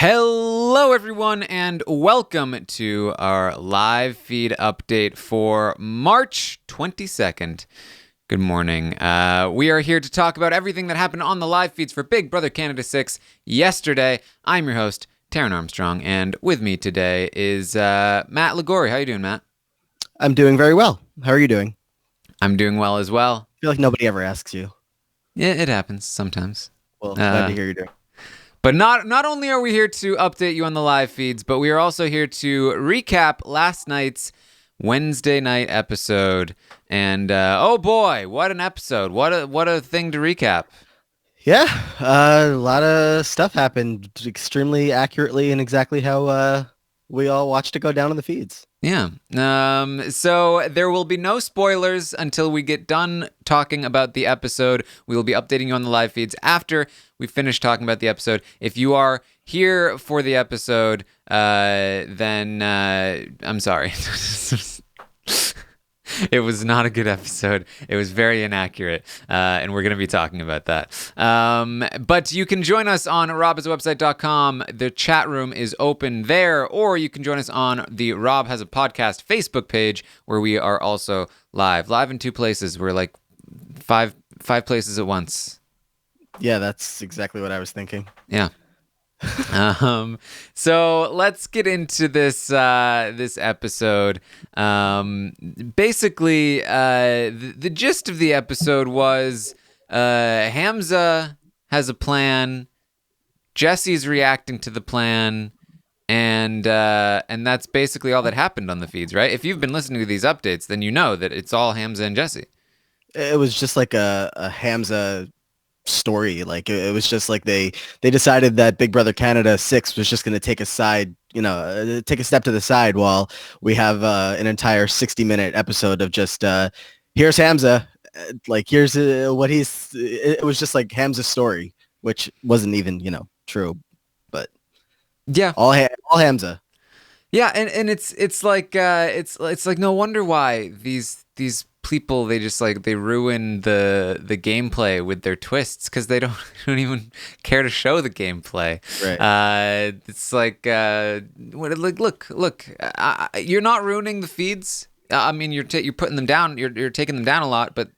Hello, everyone, and welcome to our live feed update for March 22nd. Good morning. We are here to talk about everything that happened on the live feeds for Big Brother Canada 6 yesterday. I'm your host, Taran Armstrong, and with me today is Matt Ligori. How you doing, Matt? I'm doing very well. How are you doing? I'm doing well as well. I feel like nobody ever asks you. Yeah, it happens sometimes. Well, glad to hear you're doing. But not only are we here to update you on the live feeds, but we are also here to recap last night's Wednesday night episode. And oh boy, what an episode! What a thing to recap. Yeah, a lot of stuff happened extremely accurately and exactly how we all watched it go down on the feeds. Yeah. So there will be no spoilers until we get done talking about the episode. We will be updating you on the live feeds after we finish talking about the episode. If you are here for the episode, then I'm sorry. It was not a good episode. It was very inaccurate, and we're going to be talking about that. But you can join us on robhasawebsite.com. The chat room is open there, or you can join us on the Rob Has a Podcast Facebook page, where we are also live. Live in two places. We're like five places at once. Yeah, that's exactly what I was thinking. Yeah. So let's get into this episode. Basically, the gist of the episode was Hamza has a plan. Jesse's reacting to the plan, and that's basically all that happened on the feeds, right? If you've been listening to these updates, then you know that it's all Hamza and Jesse. It was just like a Hamza story. Like it was just like they decided that Big Brother Canada 6 was just going to take a side, take a step to the side while we have an entire 60-minute episode of just here's Hamza, like here's what he's. It was just like Hamza's story, which wasn't even true, but yeah, all Hamza. Yeah, and it's like it's like no wonder why these people they ruin the gameplay with their twists because they don't even care to show the gameplay. Right. It's like look, you're not ruining the feeds. I mean, you're putting them down. You're taking them down a lot, but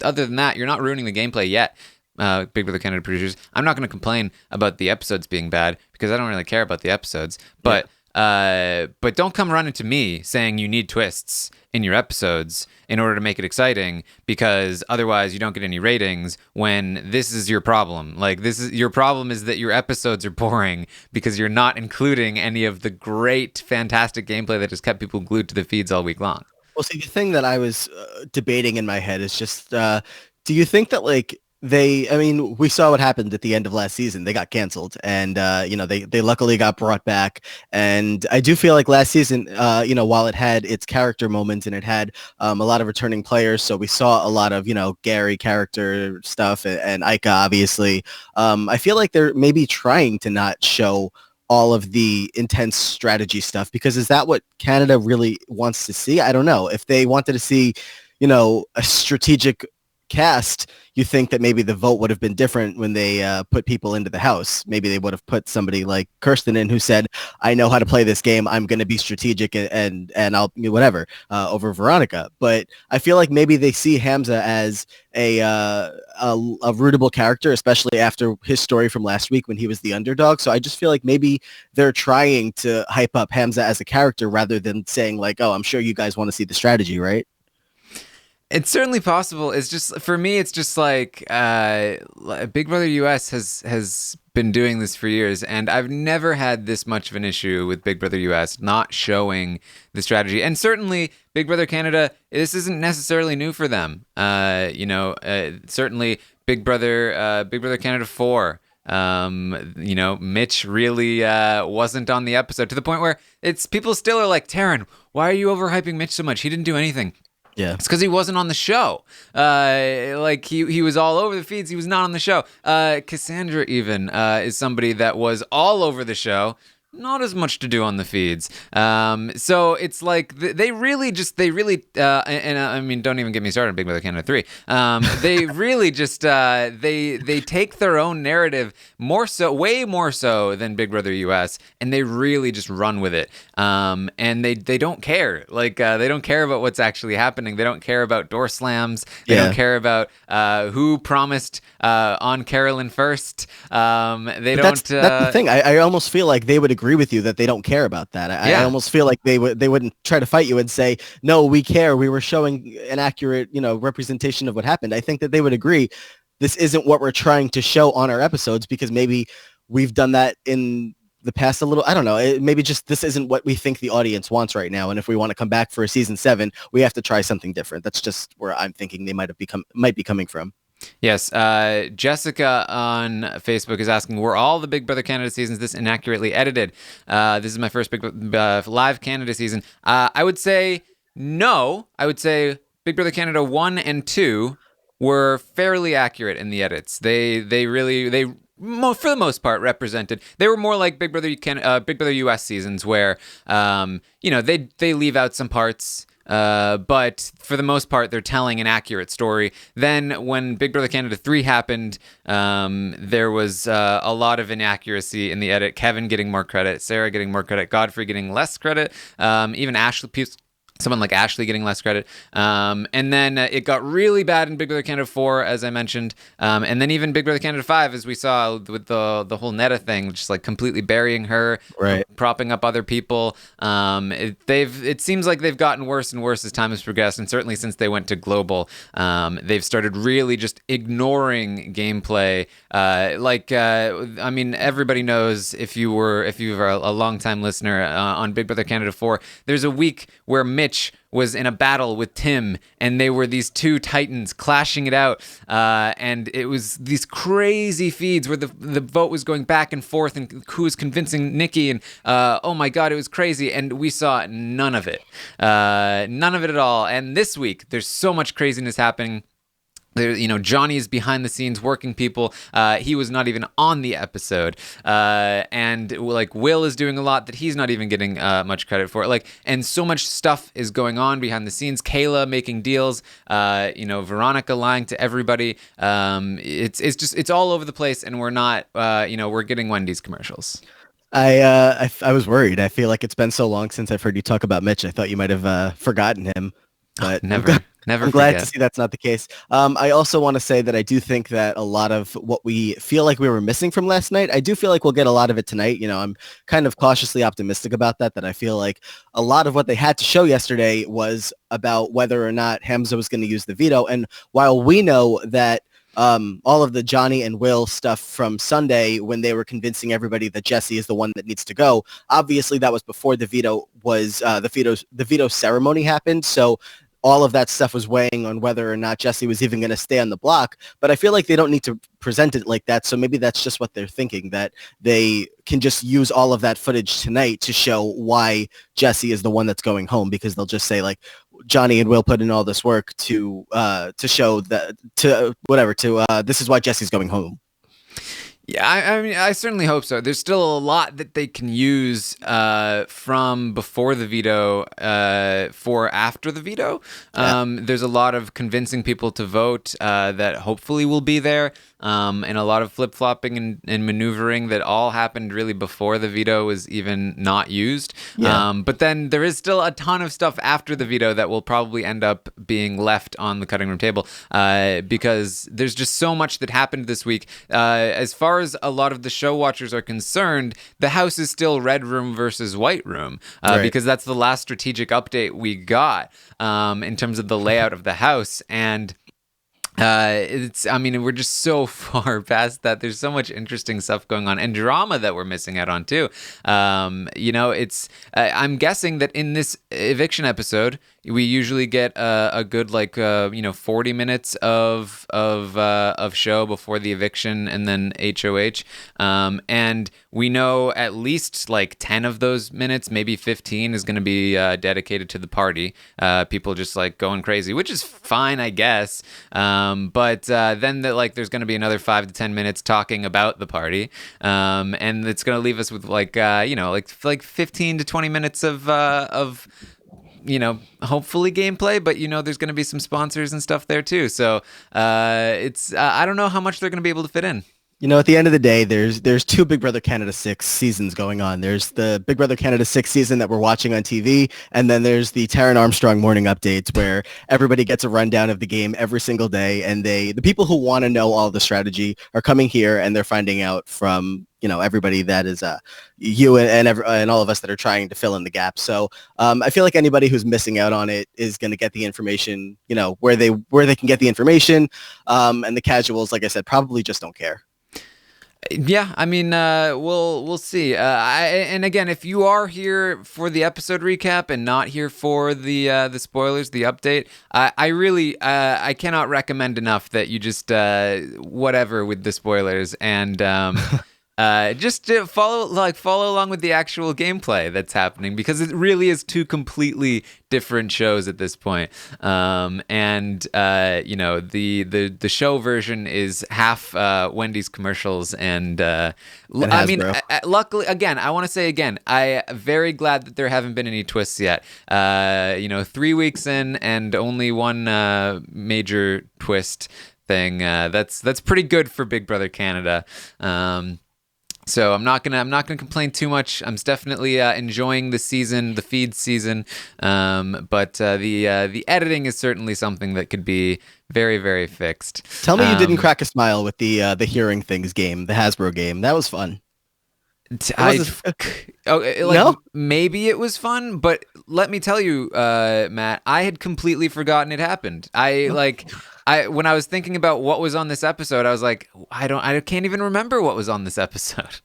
other than that, you're not ruining the gameplay yet. Big Brother Canada producers. I'm not going to complain about the episodes being bad because I don't really care about the episodes, but. Yeah. But don't come running to me saying you need twists in your episodes in order to make it exciting because otherwise you don't get any ratings when this is your problem. Like your problem is that your episodes are boring because you're not including any of the great, fantastic gameplay that has kept people glued to the feeds all week long. Well, see, the thing that I was debating in my head is just, do you think that like we saw what happened at the end of last season. They got canceled and, they luckily got brought back. And I do feel like last season, while it had its character moments and it had a lot of returning players. So we saw a lot of, Gary character stuff and Ika, obviously. I feel like they're maybe trying to not show all of the intense strategy stuff because is that what Canada really wants to see? I don't know. If they wanted to see, a strategic cast, you think that maybe the vote would have been different when they put people into the house. Maybe they would have put somebody like Kirsten in who said, I know how to play this game. I'm going to be strategic and I'll whatever over Veronica. But I feel like maybe they see Hamza as a rootable character, especially after his story from last week when he was the underdog. So I just feel like maybe they're trying to hype up Hamza as a character rather than saying like, oh, I'm sure you guys want to see the strategy, right? It's certainly possible. It's just for me. It's just like Big Brother US has been doing this for years, and I've never had this much of an issue with Big Brother US not showing the strategy. And certainly, Big Brother Canada, this isn't necessarily new for them. Certainly, Big Brother Canada 4. Mitch really wasn't on the episode to the point where it's people still are like, Taran, why are you overhyping Mitch so much? He didn't do anything. Yeah, it's because he wasn't on the show. Like he was all over the feeds. He was not on the show. Cassandra even is somebody that was all over the show. not as much to do on the feeds. So it's like I mean, don't even get me started on Big Brother Canada 3. They really just, they take their own narrative way more so than Big Brother US, and they really just run with it. And they don't care. Like, they don't care about what's actually happening. They don't care about door slams. They don't care about who promised on Carolyn first. That's the thing. I almost feel like they would agree with you that they don't care about that. I almost feel like they wouldn't try to fight you and say, no, we care. We were showing an accurate, representation of what happened. I think that they would agree. This isn't what we're trying to show on our episodes because maybe we've done that in the past a little. I don't know. Maybe just this isn't what we think the audience wants right now. And if we want to come back for a season 7, we have to try something different. That's just where I'm thinking they might be coming from. Yes. Jessica on Facebook is asking, were all the Big Brother Canada seasons this inaccurately edited? This is my first live Canada season. I would say no. I would say Big Brother Canada 1 and 2 were fairly accurate in the edits. They for the most part represented. They were more like Big Brother US seasons where they leave out some parts. But for the most part, they're telling an accurate story. Then when Big Brother Canada 3 happened, there was a lot of inaccuracy in the edit. Kevin getting more credit, Sarah getting more credit, Godfrey getting less credit, even someone like Ashley getting less credit. And then it got really bad in Big Brother Canada 4, as I mentioned. And then even Big Brother Canada 5, as we saw with the whole Netta thing, just like completely burying her, right, propping up other people. It seems like they've gotten worse and worse as time has progressed. And certainly since they went to global, they've started really just ignoring gameplay. I mean, everybody knows if you were a longtime listener on Big Brother Canada 4, there's a week where Mitch was in a battle with Tim, and they were these two titans clashing it out, and it was these crazy feeds where the vote was going back and forth, and who was convincing Nikki, and oh my god, it was crazy, and we saw none of it at all. And this week, there's so much craziness happening. Johnny is behind the scenes working people. He was not even on the episode. And like Will is doing a lot that he's not even getting much credit for. And so much stuff is going on behind the scenes. Kayla making deals, Veronica lying to everybody. It's all over the place, and we're not, we're getting Wendy's commercials. I was worried. I feel like it's been so long since I've heard you talk about Mitch. I thought you might have forgotten him, but never. I'm glad to see that's not the case. I also want to say that I do think that a lot of what we feel like we were missing from last night, I do feel like we'll get a lot of it tonight. I'm kind of cautiously optimistic about that I feel like a lot of what they had to show yesterday was about whether or not Hamza was going to use the veto. And while we know that all of the Johnny and Will stuff from Sunday when they were convincing everybody that Jesse is the one that needs to go, obviously that was before the veto was the veto ceremony happened. So all of that stuff was weighing on whether or not Jesse was even going to stay on the block. But I feel like they don't need to present it like that. So maybe that's just what they're thinking, that they can just use all of that footage tonight to show why Jesse is the one that's going home, because they'll just say like Johnny and Will put in all this work to show that this is why Jesse's going home. Yeah, I mean, I certainly hope so. There's still a lot that they can use from before the veto for after the veto. There's a lot of convincing people to vote that hopefully will be there, and a lot of flip-flopping and maneuvering that all happened really before the veto was even not used. Yeah. But then there is still a ton of stuff after the veto that will probably end up being left on the cutting room table because there's just so much that happened this week. As far as a lot of the show watchers are concerned, the house is still red room versus white room because that's the last strategic update we got in terms of the layout of the house. And we're just so far past that. There's so much interesting stuff going on and drama that we're missing out on too. I'm guessing that in this eviction episode, We usually get a good 40 minutes of show before the eviction and then HOH, and we know at least like 10 of those minutes, maybe 15, is going to be dedicated to the party. People just like going crazy, which is fine, I guess. But then there's going to be another 5 to 10 minutes talking about the party, and it's going to leave us with like 15 to 20 minutes of hopefully gameplay, but there's going to be some sponsors and stuff there too. So it's I don't know how much they're going to be able to fit in. At the end of the day, there's two Big Brother Canada 6 seasons going on. There's the Big Brother Canada 6 season that we're watching on TV, and then there's the Taran Armstrong morning updates where everybody gets a rundown of the game every single day, and the people who want to know all the strategy are coming here, and they're finding out from everybody that is you and all of us that are trying to fill in the gaps. So I feel like anybody who's missing out on it is going to get the information, where they can get the information, and the casuals, like I said, probably just don't care. Yeah, I mean, we'll see. And again, if you are here for the episode recap and not here for the spoilers, the update, I really I cannot recommend enough that you just whatever with the spoilers and just to follow along with the actual gameplay that's happening, because it really is two completely different shows at this point. The show version is half Wendy's commercials and I mean, luckily, again, I want to say again, I very glad that there haven't been any twists yet. 3 weeks in and only one major twist thing. That's pretty good for Big Brother Canada. So I'm not gonna complain too much. I'm definitely enjoying the season, the feed season, but the editing is certainly something that could be very, very fixed. Tell me you didn't crack a smile with the hearing things game, the Hasbro game. That was fun. No? Maybe it was fun, but let me tell you, Matt, I had completely forgotten it happened. When I was thinking about what was on this episode, I was like, I can't even remember what was on this episode.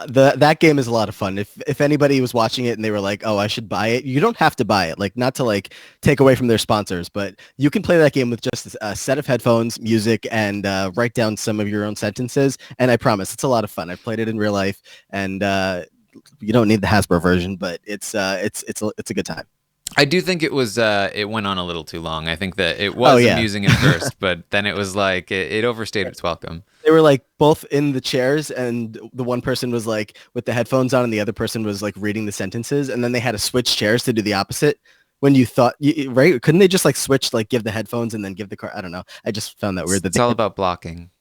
That game is a lot of fun. If anybody was watching it and they were like, "Oh, I should buy it," you don't have to buy it. Like, not to take away from their sponsors, but you can play that game with just a set of headphones, music, and write down some of your own sentences. And I promise, it's a lot of fun. I've played it in real life, and you don't need the Hasbro version, but it's a good time. I do think it was it went on a little too long. I think that it was amusing at first, but then it was like it overstayed its welcome. They were both in the chairs, and the one person was with the headphones on, and the other person was reading the sentences, and then they had to switch chairs to do the opposite. When you thought, right? Couldn't they just switch, give the headphones and then give the car? I don't know. I just found that weird. It's all about blocking.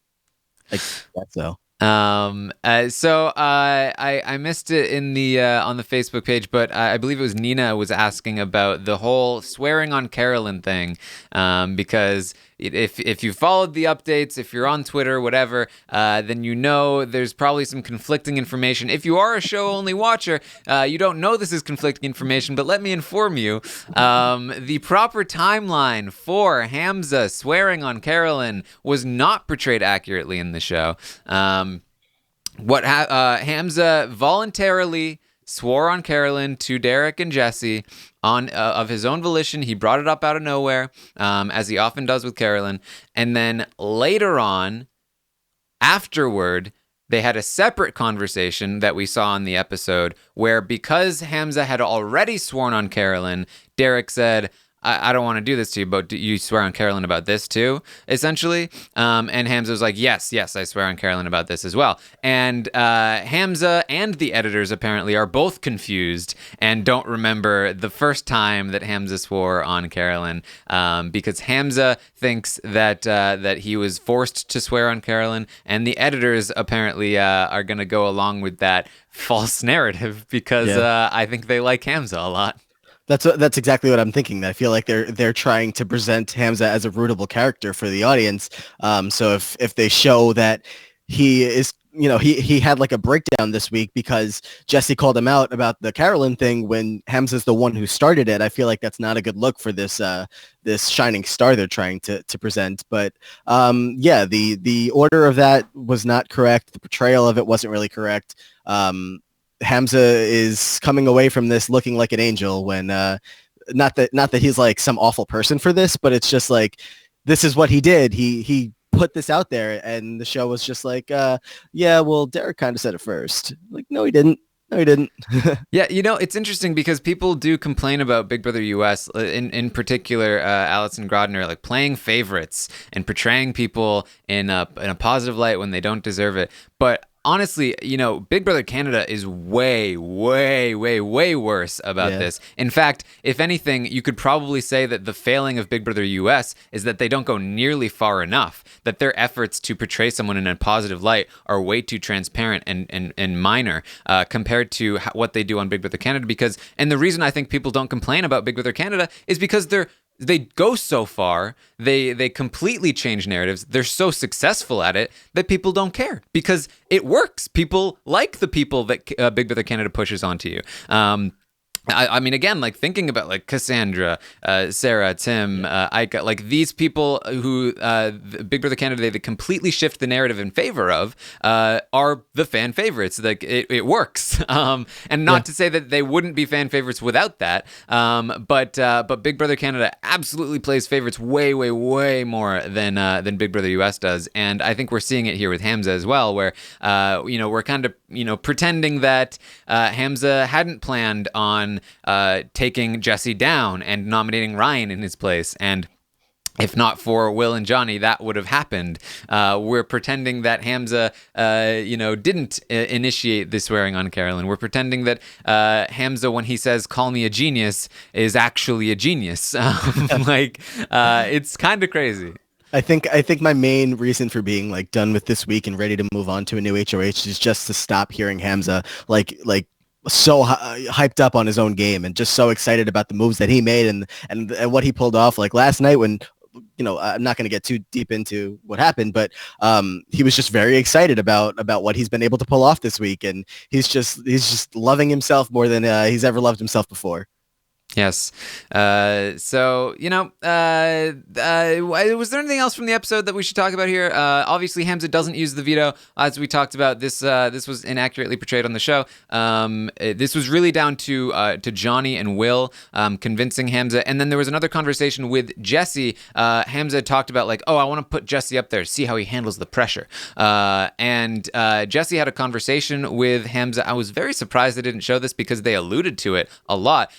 I guess so. So I missed it in the on the Facebook page, but I believe it was Nina was asking about the whole swearing on Carolyn thing, because if you followed the updates, if you're on Twitter, whatever, then there's probably some conflicting information. If you are a show-only watcher, you don't know this is conflicting information, but let me inform you. The proper timeline for Hamza swearing on Carolyn was not portrayed accurately in the show. Hamza voluntarily swore on Carolyn to Derek and Jesse of his own volition. He brought it up out of nowhere, as he often does with Carolyn. And then later on, afterward, they had a separate conversation that we saw in the episode where, because Hamza had already sworn on Carolyn, Derek said, I don't want to do this to you, but do you swear on Carolyn about this too, essentially? And Hamza was like, yes, I swear on Carolyn about this as well. And Hamza and the editors apparently are both confused and don't remember the first time that Hamza swore on Carolyn, because Hamza thinks that he was forced to swear on Carolyn, and the editors apparently are going to go along with that false narrative because I think they like Hamza a lot. That's exactly what I'm thinking. I feel like they're trying to present Hamza as a rootable character for the audience. So if they show that he is, he had a breakdown this week because Jesse called him out about the Carolyn thing when Hamza's the one who started it, I feel like that's not a good look for this shining star they're trying to present. But the order of that was not correct. The portrayal of it wasn't really correct. Hamza is coming away from this looking like an angel when not that he's like some awful person for this, but it's just like this is what he did. He put this out there, and the show was just like, yeah, well, Derek kind of said it first. Like, no, he didn't. No, he didn't. Yeah, it's interesting because people do complain about Big Brother US, in particular, Alison Grodner, like playing favorites and portraying people in a positive light when they don't deserve it. But honestly, Big Brother Canada is way, way, way, way worse about this. In fact, if anything, you could probably say that the failing of Big Brother US is that they don't go nearly far enough, that their efforts to portray someone in a positive light are way too transparent and minor compared to what they do on Big Brother Canada. And the reason I think people don't complain about Big Brother Canada is because they go so far, they completely change narratives. They're so successful at it that people don't care because it works. People like the people that Big Brother Canada pushes onto you. I mean, again, like thinking about like Cassandra, Sarah, Tim, Ika, like these people who Big Brother Canada, they completely shift the narrative in favor of, are the fan favorites. Like it works, and not to say that they wouldn't be fan favorites without that. But Big Brother Canada absolutely plays favorites way, way, way more than Big Brother US does, and I think we're seeing it here with Hamza as well, where we're kind of pretending that Hamza hadn't planned on taking Jesse down and nominating Ryan in his place. And if not for Will and Johnny, that would have happened. We're pretending that Hamza, didn't initiate the swearing on Carolyn. We're pretending that Hamza, when he says, "Call me a genius," is actually a genius. It's kind of crazy. I think my main reason for being like done with this week and ready to move on to a new HOH is just to stop hearing Hamza like so hyped up on his own game and just so excited about the moves that he made and what he pulled off. Like last night when, I'm not going to get too deep into what happened, but he was just very excited about what he's been able to pull off this week. And he's just loving himself more than he's ever loved himself before. Yes. Was there anything else from the episode that we should talk about here? Obviously, Hamza doesn't use the veto, as we talked about. This was inaccurately portrayed on the show. This was really down to Johnny and Will convincing Hamza. And then there was another conversation with Jesse. Hamza talked about like, I want to put Jesse up there, see how he handles the pressure. And Jesse had a conversation with Hamza. I was very surprised they didn't show this because they alluded to it a lot.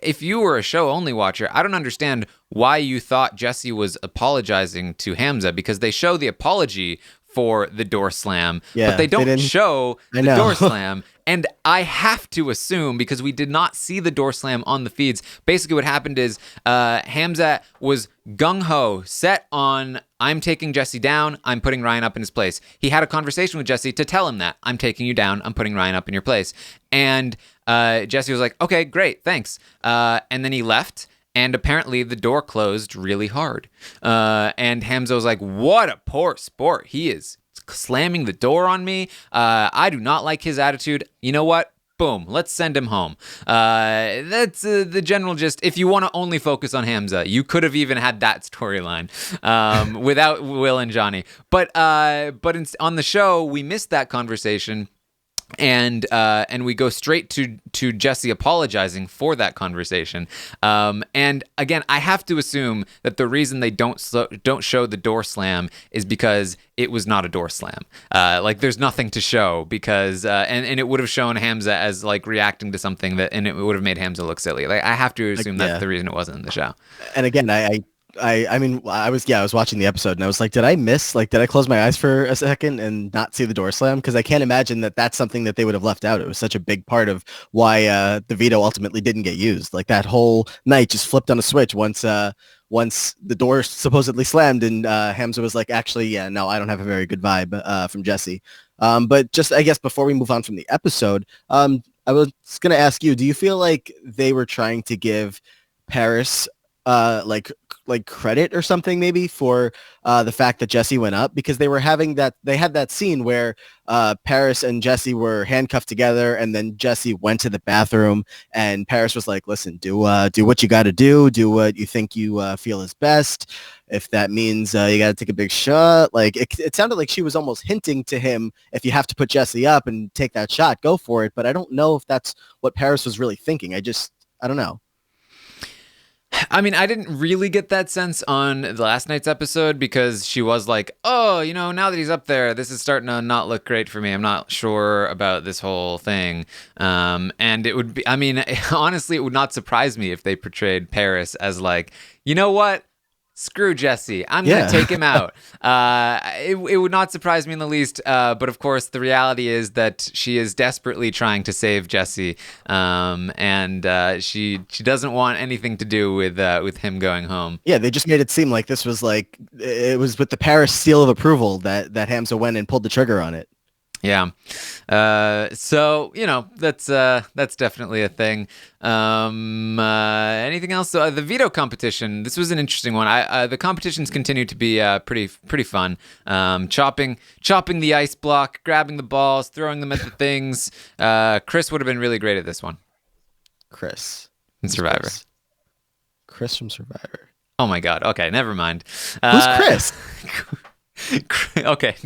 If you were a show-only watcher, I don't understand why you thought Jesse was apologizing to Hamza, because they show the apology for the door slam, but they don't show the door slam. And I have to assume, because we did not see the door slam on the feeds, basically what happened is Hamza was gung-ho, set on, I'm taking Jesse down, I'm putting Ryan up in his place. He had a conversation with Jesse to tell him that, I'm taking you down, I'm putting Ryan up in your place. And Jesse was like, okay, great, thanks. And then he left. And apparently the door closed really hard. And Hamza was like, what a poor sport. He is slamming the door on me. I do not like his attitude. You know what? Boom. Let's send him home. That's the general gist. If you want to only focus on Hamza, you could have even had that storyline without Will and Johnny. But on the show, we missed that conversation. And we go straight to Jesse apologizing for that conversation. And again, I have to assume that the reason they don't show the door slam is because it was not a door slam. Like there's nothing to show because and it would have shown Hamza as like reacting to something and it would have made Hamza look silly. Like I have to assume that's the reason it wasn't in the show. And again, I was watching the episode and I was like, did I close my eyes for a second and not see the door slam? Because I can't imagine that that's something that they would have left out. It was such a big part of why the veto ultimately didn't get used. Like that whole night just flipped on a switch once the door supposedly slammed and Hamza was like, actually, yeah, no, I don't have a very good vibe from Jesse. But just, I guess, before we move on from the episode, I was going to ask you, do you feel like they were trying to give Paris like credit or something maybe for the fact that Jesse went up, because they had that scene where Paris and Jesse were handcuffed together and then Jesse went to the bathroom and Paris was like, listen, do what you got to do what you think you feel is best. If that means you got to take a big shot, like it sounded like she was almost hinting to him, if you have to put Jesse up and take that shot, go for it. But I don't know if that's what Paris was really thinking. I don't know. I mean, I didn't really get that sense on the last night's episode because she was like, oh, now that he's up there, this is starting to not look great for me. I'm not sure about this whole thing. And it would be, I mean, honestly, it would not surprise me if they portrayed Paris as like, you know what? Screw Jesse. I'm going to take him out. It would not surprise me in the least. But of course, the reality is that she is desperately trying to save Jesse. And she doesn't want anything to do with him going home. Yeah, they just made it seem like this was like, it was with the Paris seal of approval that Hamza went and pulled the trigger on it. Yeah. So, that's definitely a thing. Anything else? The veto competition. This was an interesting one. The competitions continue to be pretty fun. Chopping the ice block, grabbing the balls, throwing them at the things. Chris would have been really great at this one. Chris. In Survivor. Chris from Survivor. Oh my God. Okay, never mind. Who's Chris? Okay,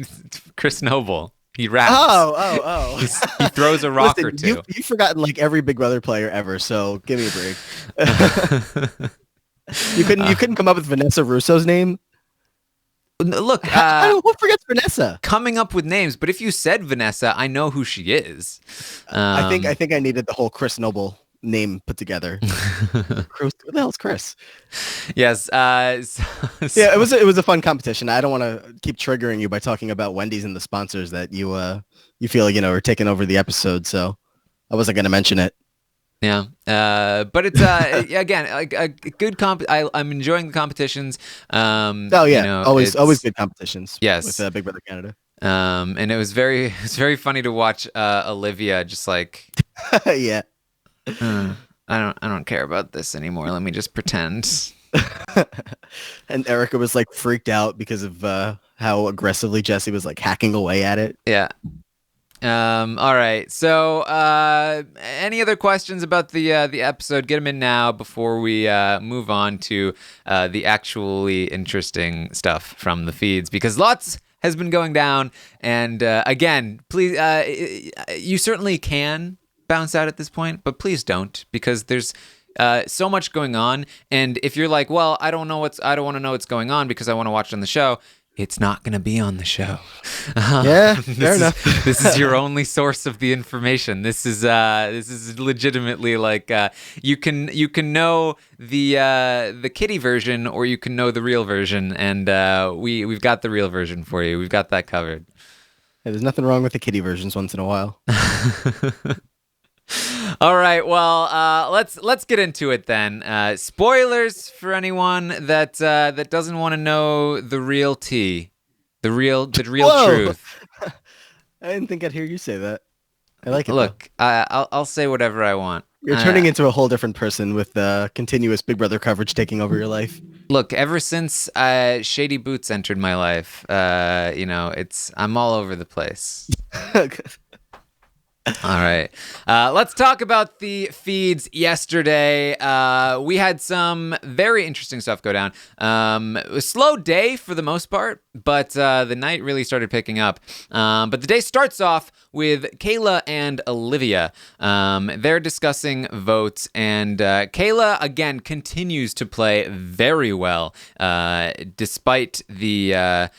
Chris Noble. He raps. Oh. He throws a rock or Listen, two. You've forgotten like every Big Brother player ever, so give me a break. You couldn't come up with Vanessa Russo's name? Look, who forgets Vanessa? Coming up with names, but if you said Vanessa, I know who she is. I think I needed the whole Chris Noble name put together. Who the hell's Chris? Yes. Yeah, it was a fun competition. I don't want to keep triggering you by talking about Wendy's and the sponsors that you feel are taking over the episode. So I wasn't going to mention it. Yeah. But it's again a good comp. I'm enjoying the competitions. Always good competitions. Yes. With Big Brother Canada. And it was very very funny to watch Olivia just like yeah. I don't care about this anymore. Let me just pretend. And Erica was like freaked out because of how aggressively Jesse was like hacking away at it. Yeah. All right. So, any other questions about the episode? Get them in now before we move on to the actually interesting stuff from the feeds, because lots has been going down. And again, please, you certainly can bounce out at this point, but please don't, because there's so much going on. And if you're like, well, I don't want to know what's going on because I want to watch it on the show, it's not going to be on the show. Yeah, fair enough. This is your only source of the information. This is legitimately like you can know the kiddie version, or you can know the real version, and we've got the real version for you. We've got that covered. Hey, there's nothing wrong with the kiddie versions once in a while. All right, well, let's get into it then. Spoilers for anyone that doesn't want to know the real tea, the real Whoa! Truth. I didn't think I'd hear you say that. I like it. Look, I'll say whatever I want. You're turning into a whole different person with continuous Big Brother coverage taking over your life. Look, ever since Shady Boots entered my life, I'm all over the place. All right. Let's talk about the feeds yesterday. We had some very interesting stuff go down. It was a slow day for the most part, but the night really started picking up. But the day starts off with Kayla and Olivia. They're discussing votes, and Kayla, again, continues to play very well, despite the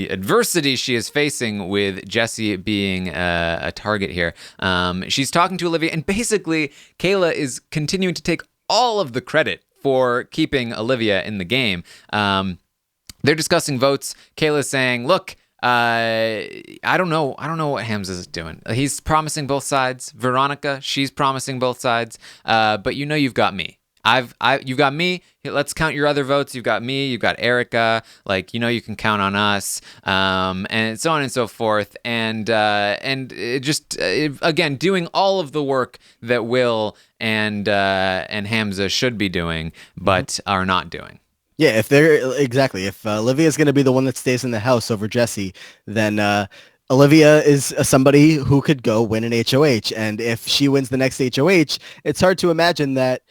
adversity she is facing with Jesse being a target here. She's talking to Olivia, and basically Kayla is continuing to take all of the credit for keeping Olivia in the game. They're discussing votes. Kayla's saying, look, I don't know what Hamza is doing. He's promising both sides. Veronica, she's promising both sides. But you've got me. You've got me. Let's count your other votes. You've got me. You've got Erica. Like, you can count on us. And so on and so forth. And it just again, doing all of the work that Will and Hamza should be doing, but are not doing. Yeah, if Olivia is going to be the one that stays in the house over Jesse, then Olivia is somebody who could go win an HOH. And if she wins the next HOH, it's hard to imagine that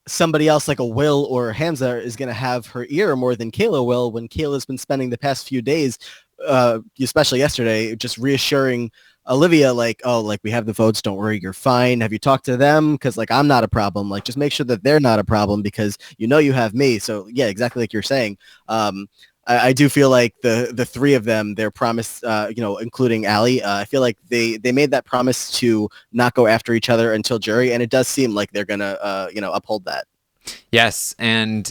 somebody else like a Will or Hamza is going to have her ear more than Kayla will, when Kayla's been spending the past few days, especially yesterday, just reassuring Olivia, like, oh, like we have the votes. Don't worry, you're fine. Have you talked to them? Because like I'm not a problem. Like just make sure that they're not a problem because you have me. So yeah, exactly like you're saying. I do feel like the three of them, their promise, including Allie, I feel like they made that promise to not go after each other until jury, and it does seem like they're gonna uphold that. Yes, and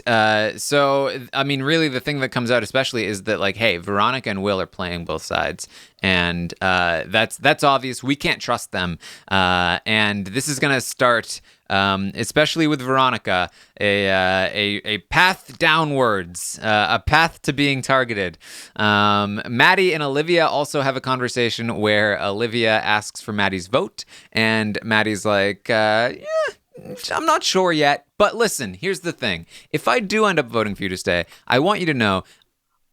so I mean, really, the thing that comes out especially is that like, hey, Veronica and Will are playing both sides, and that's obvious. We can't trust them, and this is gonna start, especially with Veronica, a path downwards, a path to being targeted. Maddie and Olivia also have a conversation where Olivia asks for Maddie's vote, and Maddie's like, yeah. I'm not sure yet, but listen, here's the thing. If I do end up voting for you to stay, I want you to know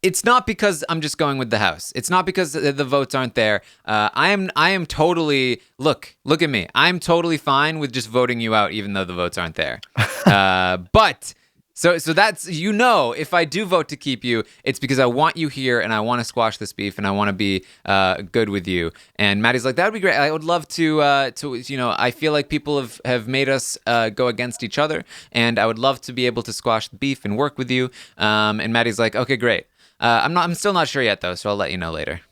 it's not because I'm just going with the house. It's not because the votes aren't there. I am totally, look at me. I'm totally fine with just voting you out even though the votes aren't there. But so that's, if I do vote to keep you, it's because I want you here and I want to squash this beef and I want to be good with you. And Maddie's like, that would be great. I would love to I feel like people have made us go against each other, and I would love to be able to squash the beef and work with you. And Maddie's like, okay, great. I'm still not sure yet though, so I'll let you know later.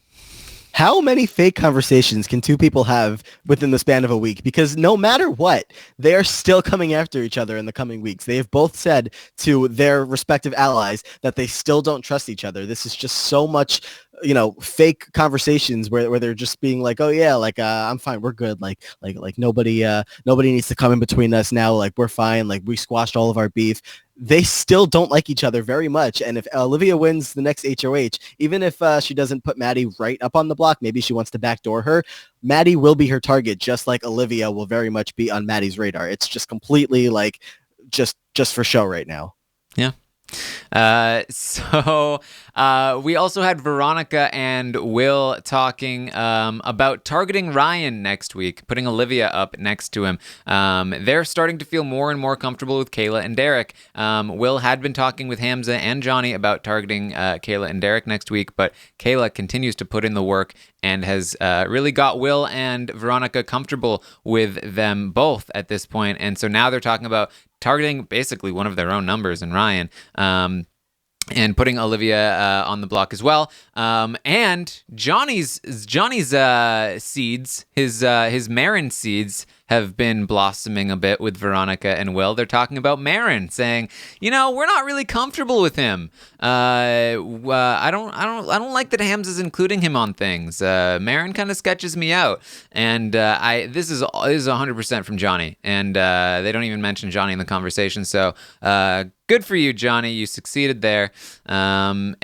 How many fake conversations can two people have within the span of a week? Because no matter what, they are still coming after each other in the coming weeks. They have both said to their respective allies that they still don't trust each other. This is just so much, fake conversations where they're just being like, oh yeah, like I'm fine, we're good. Like nobody needs to come in between us now. Like we're fine. Like we squashed all of our beef. They still don't like each other very much. And if Olivia wins the next HOH, even if she doesn't put Maddie right up on the block, maybe she wants to backdoor her, Maddie will be her target, just like Olivia will very much be on Maddie's radar. It's just completely like just for show right now. Yeah. So we also had Veronica and Will talking about targeting Ryan next week, putting Olivia up next to him. They're starting to feel more and more comfortable with Kayla and Derek. Will had been talking with Hamza and Johnny about targeting Kayla and Derek next week, but Kayla continues to put in the work and has really got Will and Veronica comfortable with them both at this point. And so now they're talking about targeting basically one of their own numbers in Ryan, and putting Olivia on the block as well. And Johnny's seeds, his Marin seeds, have been blossoming a bit with Veronica and Will. They're talking about Marin, saying, we're not really comfortable with him. I don't like that Hamza's including him on things. Marin kind of sketches me out, and this is 100% from Johnny, and they don't even mention Johnny in the conversation. So good for you, Johnny. You succeeded there. Johnny,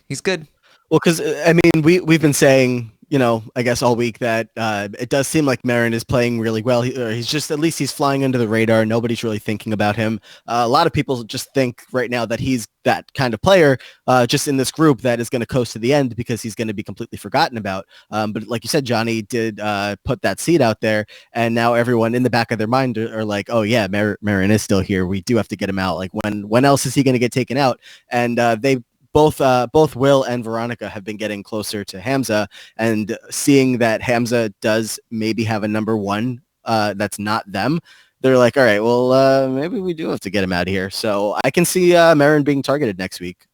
he's good. Well, because I mean, we've been saying, I guess all week that it does seem like Marin is playing really well. He's just, at least he's flying under the radar. Nobody's really thinking about him. A lot of people just think right now that he's that kind of player just in this group that is going to coast to the end because he's going to be completely forgotten about. But like you said, Johnny did put that seed out there, and now everyone in the back of their mind are like, oh yeah, Marin is still here. We do have to get him out. Like when else is he going to get taken out? And they both Will and Veronica have been getting closer to Hamza, and seeing that Hamza does maybe have a number one that's not them, they're like, all right, well, maybe we do have to get him out of here. So I can see Marin being targeted next week.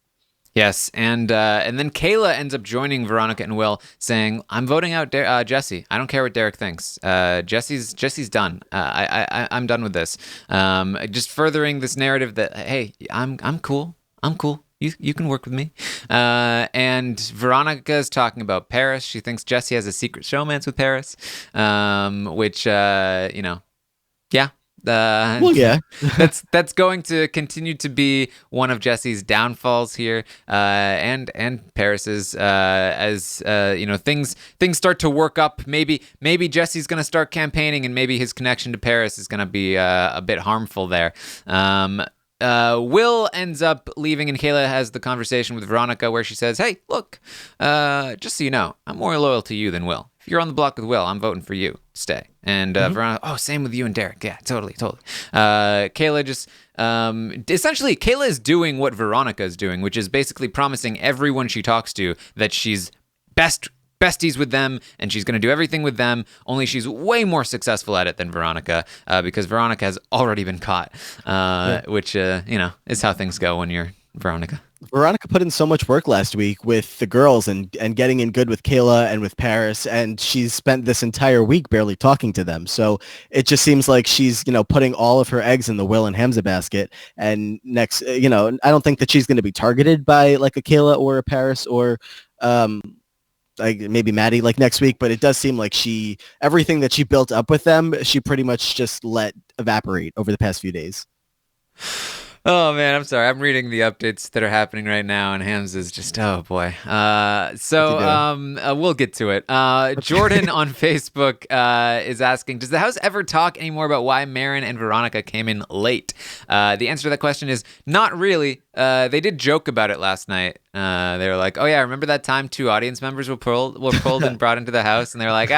Yes, and then Kayla ends up joining Veronica and Will, saying, "I'm voting out Jesse. I don't care what Derek thinks. Jesse's done. I'm done with this." Just furthering this narrative that, hey, I'm cool. I'm cool. You can work with me. And Veronica is talking about Paris. She thinks Jesse has a secret showmance with Paris, which, yeah. Well, yeah. that's going to continue to be one of Jesse's downfalls here, and Paris's, as things start to work up. Maybe Jesse's going to start campaigning, and maybe his connection to Paris is going to be a bit harmful there. Will ends up leaving, and Kayla has the conversation with Veronica where she says, "Hey, look, just so you know, I'm more loyal to you than Will. If you're on the block with Will, I'm voting for you. Stay." And Veronica, oh, same with you and Derek. Yeah, totally. Kayla just, essentially, Kayla is doing what Veronica is doing, which is basically promising everyone she talks to that she's besties with them, and she's going to do everything with them, only she's way more successful at it than Veronica, because Veronica has already been caught, which, is how things go when you're Veronica. Veronica put in so much work last week with the girls and getting in good with Kayla and with Paris, and she's spent this entire week barely talking to them. So it just seems like she's, putting all of her eggs in the Will and Hamza basket. And next, I don't think that she's going to be targeted by like a Kayla or a Paris or like maybe Maddie like next week, but it does seem like everything that she built up with them, she pretty much just let evaporate over the past few days. Oh, man, I'm sorry. I'm reading the updates that are happening right now, and Hamza's just, oh, boy. We'll get to it. Jordan on Facebook is asking, does the house ever talk anymore about why Marin and Veronica came in late? The answer to that question is not really. They did joke about it last night. They were like, oh, yeah, remember that time 2 audience members were pulled and brought into the house? And they were like,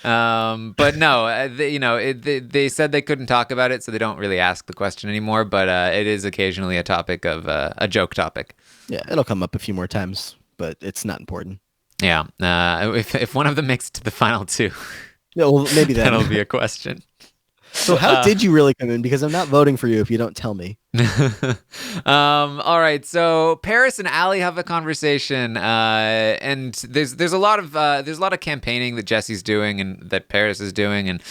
but no, they said they couldn't talk about it, so they don't really ask the question anymore. But it is occasionally a topic of a joke topic. Yeah, it'll come up a few more times, but it's not important. Yeah, if one of them makes it to the final 2, yeah, well, maybe that'll be a question. So how did you really come in? Because I'm not voting for you if you don't tell me. All right. So Paris and Allie have a conversation, and there's a lot of campaigning that Jesse's doing and that Paris is doing, and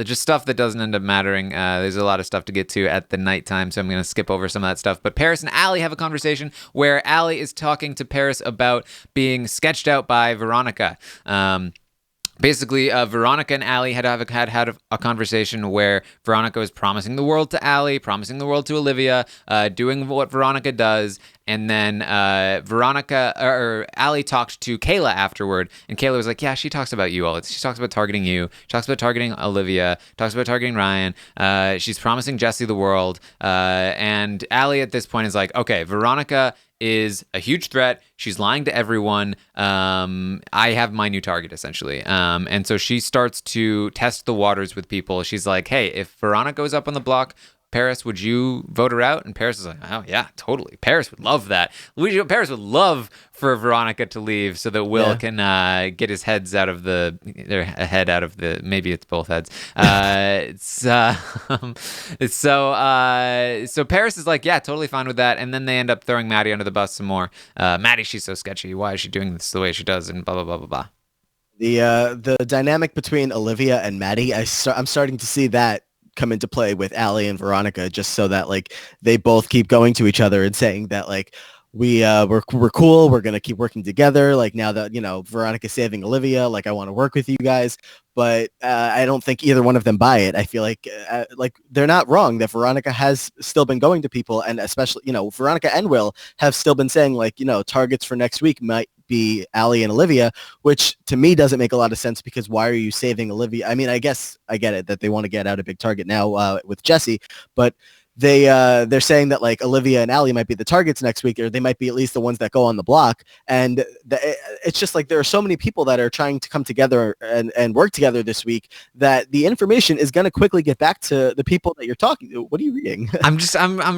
just stuff that doesn't end up mattering. There's a lot of stuff to get to at the nighttime, so I'm going to skip over some of that stuff. But Paris and Allie have a conversation where Allie is talking to Paris about being sketched out by Veronica. Basically, Veronica and Allie had a conversation where Veronica was promising the world to Allie, promising the world to Olivia, doing what Veronica does, and then Allie talked to Kayla afterward, and Kayla was like, "Yeah, she talks about you all. She talks about targeting you. She talks about targeting Olivia. Talks about targeting Ryan. She's promising Jesse the world." And Allie at this point is like, "Okay, Veronica is a huge threat. She's lying to everyone. I have my new target, essentially." And so she starts to test the waters with people. She's like, "Hey, if Veronica goes up on the block, Paris, would you vote her out?" And Paris is like, "Oh, yeah, totally. Paris would love that. Paris would love for Veronica to leave so that Will can get his heads out of maybe it's both heads. So Paris is like, yeah, totally fine with that. And then they end up throwing Maddie under the bus some more. Maddie, she's so sketchy. Why is she doing this the way she does? And blah, blah, blah, blah, blah. The dynamic between Olivia and Maddie, I'm starting to see that come into play with Allie and Veronica, just so that like they both keep going to each other and saying that like we're cool, we're gonna keep working together, like now that Veronica's saving Olivia, like I want to work with you guys. But I don't think either one of them buy it. I feel like they're not wrong that Veronica has still been going to people, and especially Veronica and Will have still been saying like targets for next week might be Allie and Olivia, which to me doesn't make a lot of sense, because why are you saving Olivia? I mean, I guess I get it that they want to get out a big target now with Jesse, but they're saying that like Olivia and Allie might be the targets next week, or they might be at least the ones that go on the block. And it's just like there are so many people that are trying to come together and work together this week that the information is going to quickly get back to the people that you're talking to. What are you reading? I'm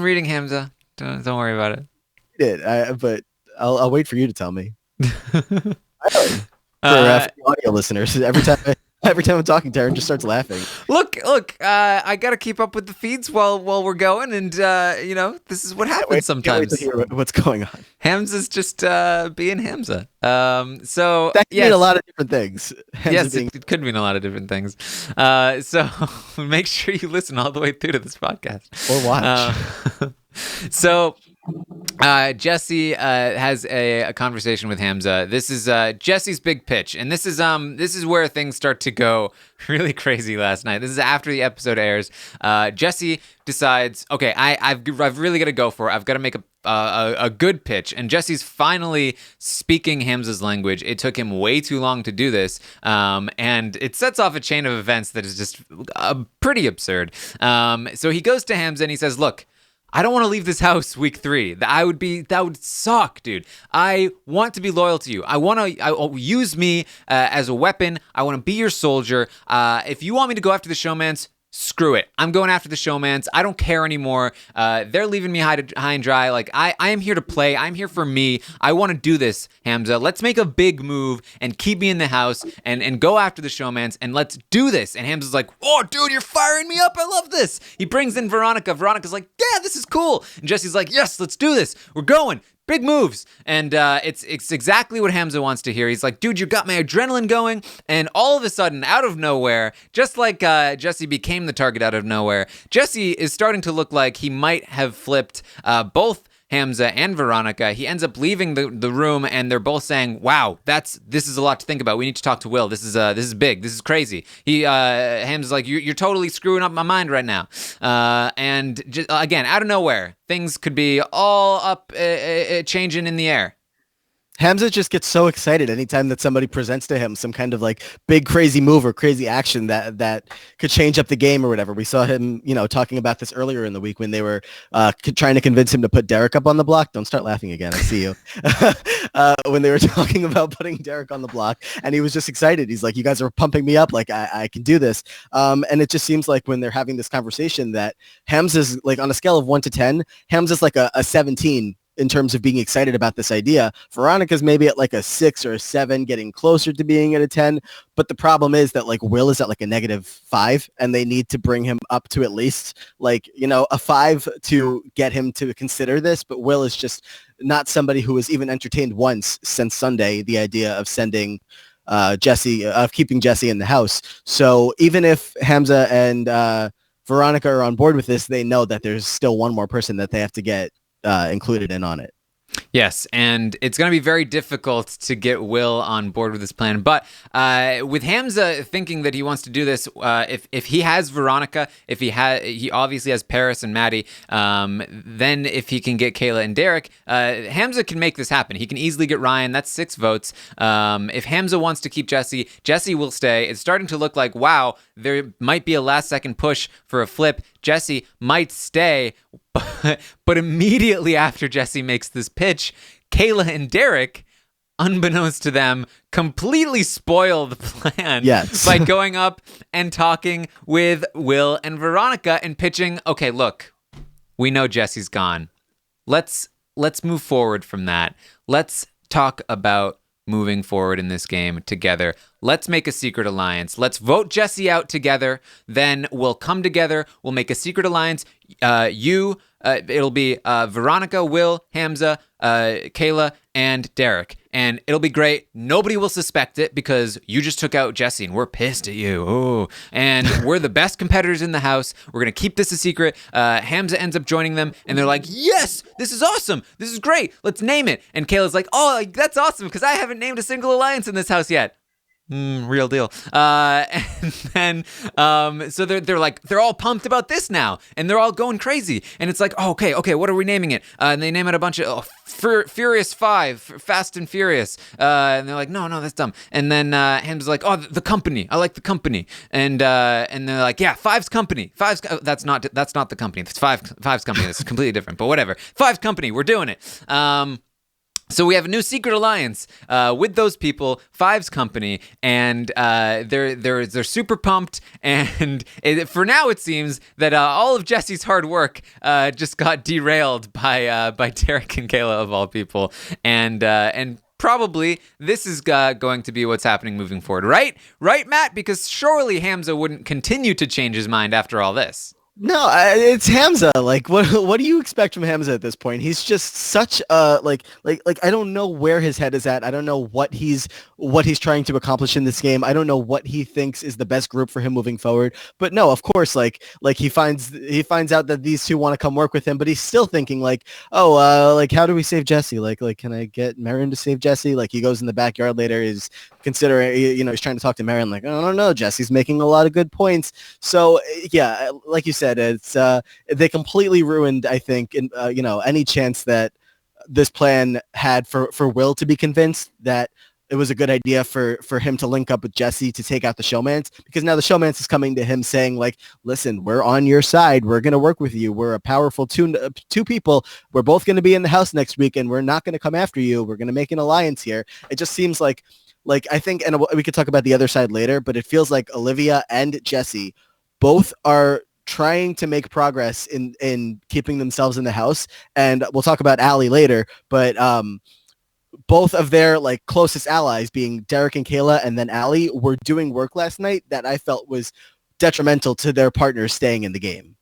reading Hamza. Don't worry about it. But I'll wait for you to tell me. For audio listeners, every time I'm talking, Taran just starts laughing. Look, I got to keep up with the feeds while we're going, and this is what happens sometimes. Can't wait to hear what's going on. Hamza's just being Hamza. So that could mean a lot of different things. It could mean a lot of different things. So make sure you listen all the way through to this podcast or watch. So Jesse has a conversation with Hamza. This is Jesse's big pitch, and this is where things start to go really crazy last night. This is after the episode airs. Jesse decides, okay, I've really got to go for it. I've got to make a good pitch, and Jesse's finally speaking Hamza's language. It took him way too long to do this, and it sets off a chain of events that is just pretty absurd. So he goes to Hamza and he says, "Look, I don't want to leave this house week 3. That would suck, dude. I want to be loyal to you. I use me as a weapon. I want to be your soldier. If you want me to go after the showmans, screw it. I'm going after the showmans. I don't care anymore. They're leaving me high and dry. Like, I am here to play. I'm here for me. I want to do this, Hamza. Let's make a big move and keep me in the house and go after the showmans and let's do this. And Hamza's like, oh, dude, you're firing me up. I love this. He brings in Veronica. Veronica's like, yeah, this is cool. And Jesse's like, yes, let's do this. We're going. Big moves. And it's exactly what Hamza wants to hear. He's like, dude, you got my adrenaline going. And all of a sudden, out of nowhere, just like Jesse became the target out of nowhere, Jesse is starting to look like he might have flipped both Hamza and Veronica. He ends up leaving the room, and they're both saying, wow, this is a lot to think about. We need to talk to Will. This is big. This is crazy. Hamza's like, you're totally screwing up my mind right now. And just, again, out of nowhere, things could be all up, changing in the air. Hamza just gets so excited anytime that somebody presents to him some kind of like big crazy move or crazy action that could change up the game or whatever. We saw him, talking about this earlier in the week when they were trying to convince him to put Derek up on the block. Don't start laughing again. I see you. When they were talking about putting Derek on the block, and he was just excited. He's like, you guys are pumping me up. Like I can do this. And it just seems like when they're having this conversation that Hamza's like on a scale of 1 to 10, Hamza's like a 17 in terms of being excited about this idea. Veronica's maybe at like a 6 or a 7, getting closer to being at a 10. But the problem is that like Will is at like a -5, and they need to bring him up to at least like, a 5 to get him to consider this. But Will is just not somebody who has even entertained once since Sunday the idea of sending keeping Jesse in the house. So even if Hamza and Veronica are on board with this, they know that there's still one more person that they have to get included in on it. Yes, and it's going to be very difficult to get Will on board with this plan. But with Hamza thinking that he wants to do this, if he has Veronica, he obviously has Paris and Maddie. Then if he can get Kayla and Derek, Hamza can make this happen. He can easily get Ryan. That's 6 votes. If Hamza wants to keep Jesse, Jesse will stay. It's starting to look like, wow, there might be a last-second push for a flip. Jesse might stay, but immediately after Jesse makes this pitch, Kayla and Derek, unbeknownst to them, completely spoil the plan by going up and talking with Will and Veronica and pitching, okay, look, we know Jesse's gone. Let's move forward from that. Let's talk about moving forward in this game together. Let's make a secret alliance. Let's vote Jesse out together. Then we'll come together. We'll make a secret alliance. It'll be Veronica, Will, Hamza, Kayla, and Derek. And it'll be great. Nobody will suspect it because you just took out Jesse and we're pissed at you. Ooh. And we're the best competitors in the house. We're going to keep this a secret. Hamza ends up joining them and they're like, yes, this is awesome. This is great. Let's name it. And Kayla's like, oh, that's awesome because I haven't named a single alliance in this house yet. Real deal. And then, so they're all pumped about this now, and they're all going crazy. And it's like, oh, okay, what are we naming it? And they name it a bunch of Furious 5, Fast and Furious. And they're like, no, that's dumb. And then Hamza's like, oh, the company. I like the company. And they're like, yeah, Five's company. That's not the company. It's Five's company. That's completely different. But whatever. Five's company. We're doing it. So we have a new secret alliance with those people, Five's company, and they're super pumped. And for now, it seems that all of Jesse's hard work just got derailed by Derek and Kayla of all people, and probably this is going to be what's happening moving forward, right, Matt? Because surely Hamza wouldn't continue to change his mind after all this. No, it's Hamza. Like, what do you expect from Hamza at this point? He's just such a like I don't know where his head is at. I don't know what he's trying to accomplish in this game. I don't know what he thinks is the best group for him moving forward. But no, of course, like he finds out that these two want to come work with him, but he's still thinking like, like how do we save Jesse? Like can I get Marin to save Jesse? Like he goes in the backyard later, is considering, he's trying to talk to Marin. Like, I don't know, Jesse's making a lot of good points. So yeah, like you said, it's they completely ruined, I think, any chance that this plan had for Will to be convinced that it was a good idea for him to link up with Jesse to take out the showmans, because now the showmans is coming to him saying like, listen, we're on your side. We're going to work with you. We're a powerful two people. We're both going to be in the house next week and we're not going to come after you. We're going to make an alliance here. It just seems like I think, and we could talk about the other side later, but it feels like Olivia and Jesse both are trying to make progress in keeping themselves in the house. And we'll talk about Allie later, but both of their like closest allies, being Derek and Kayla and then Allie, were doing work last night that I felt was detrimental to their partners staying in the game.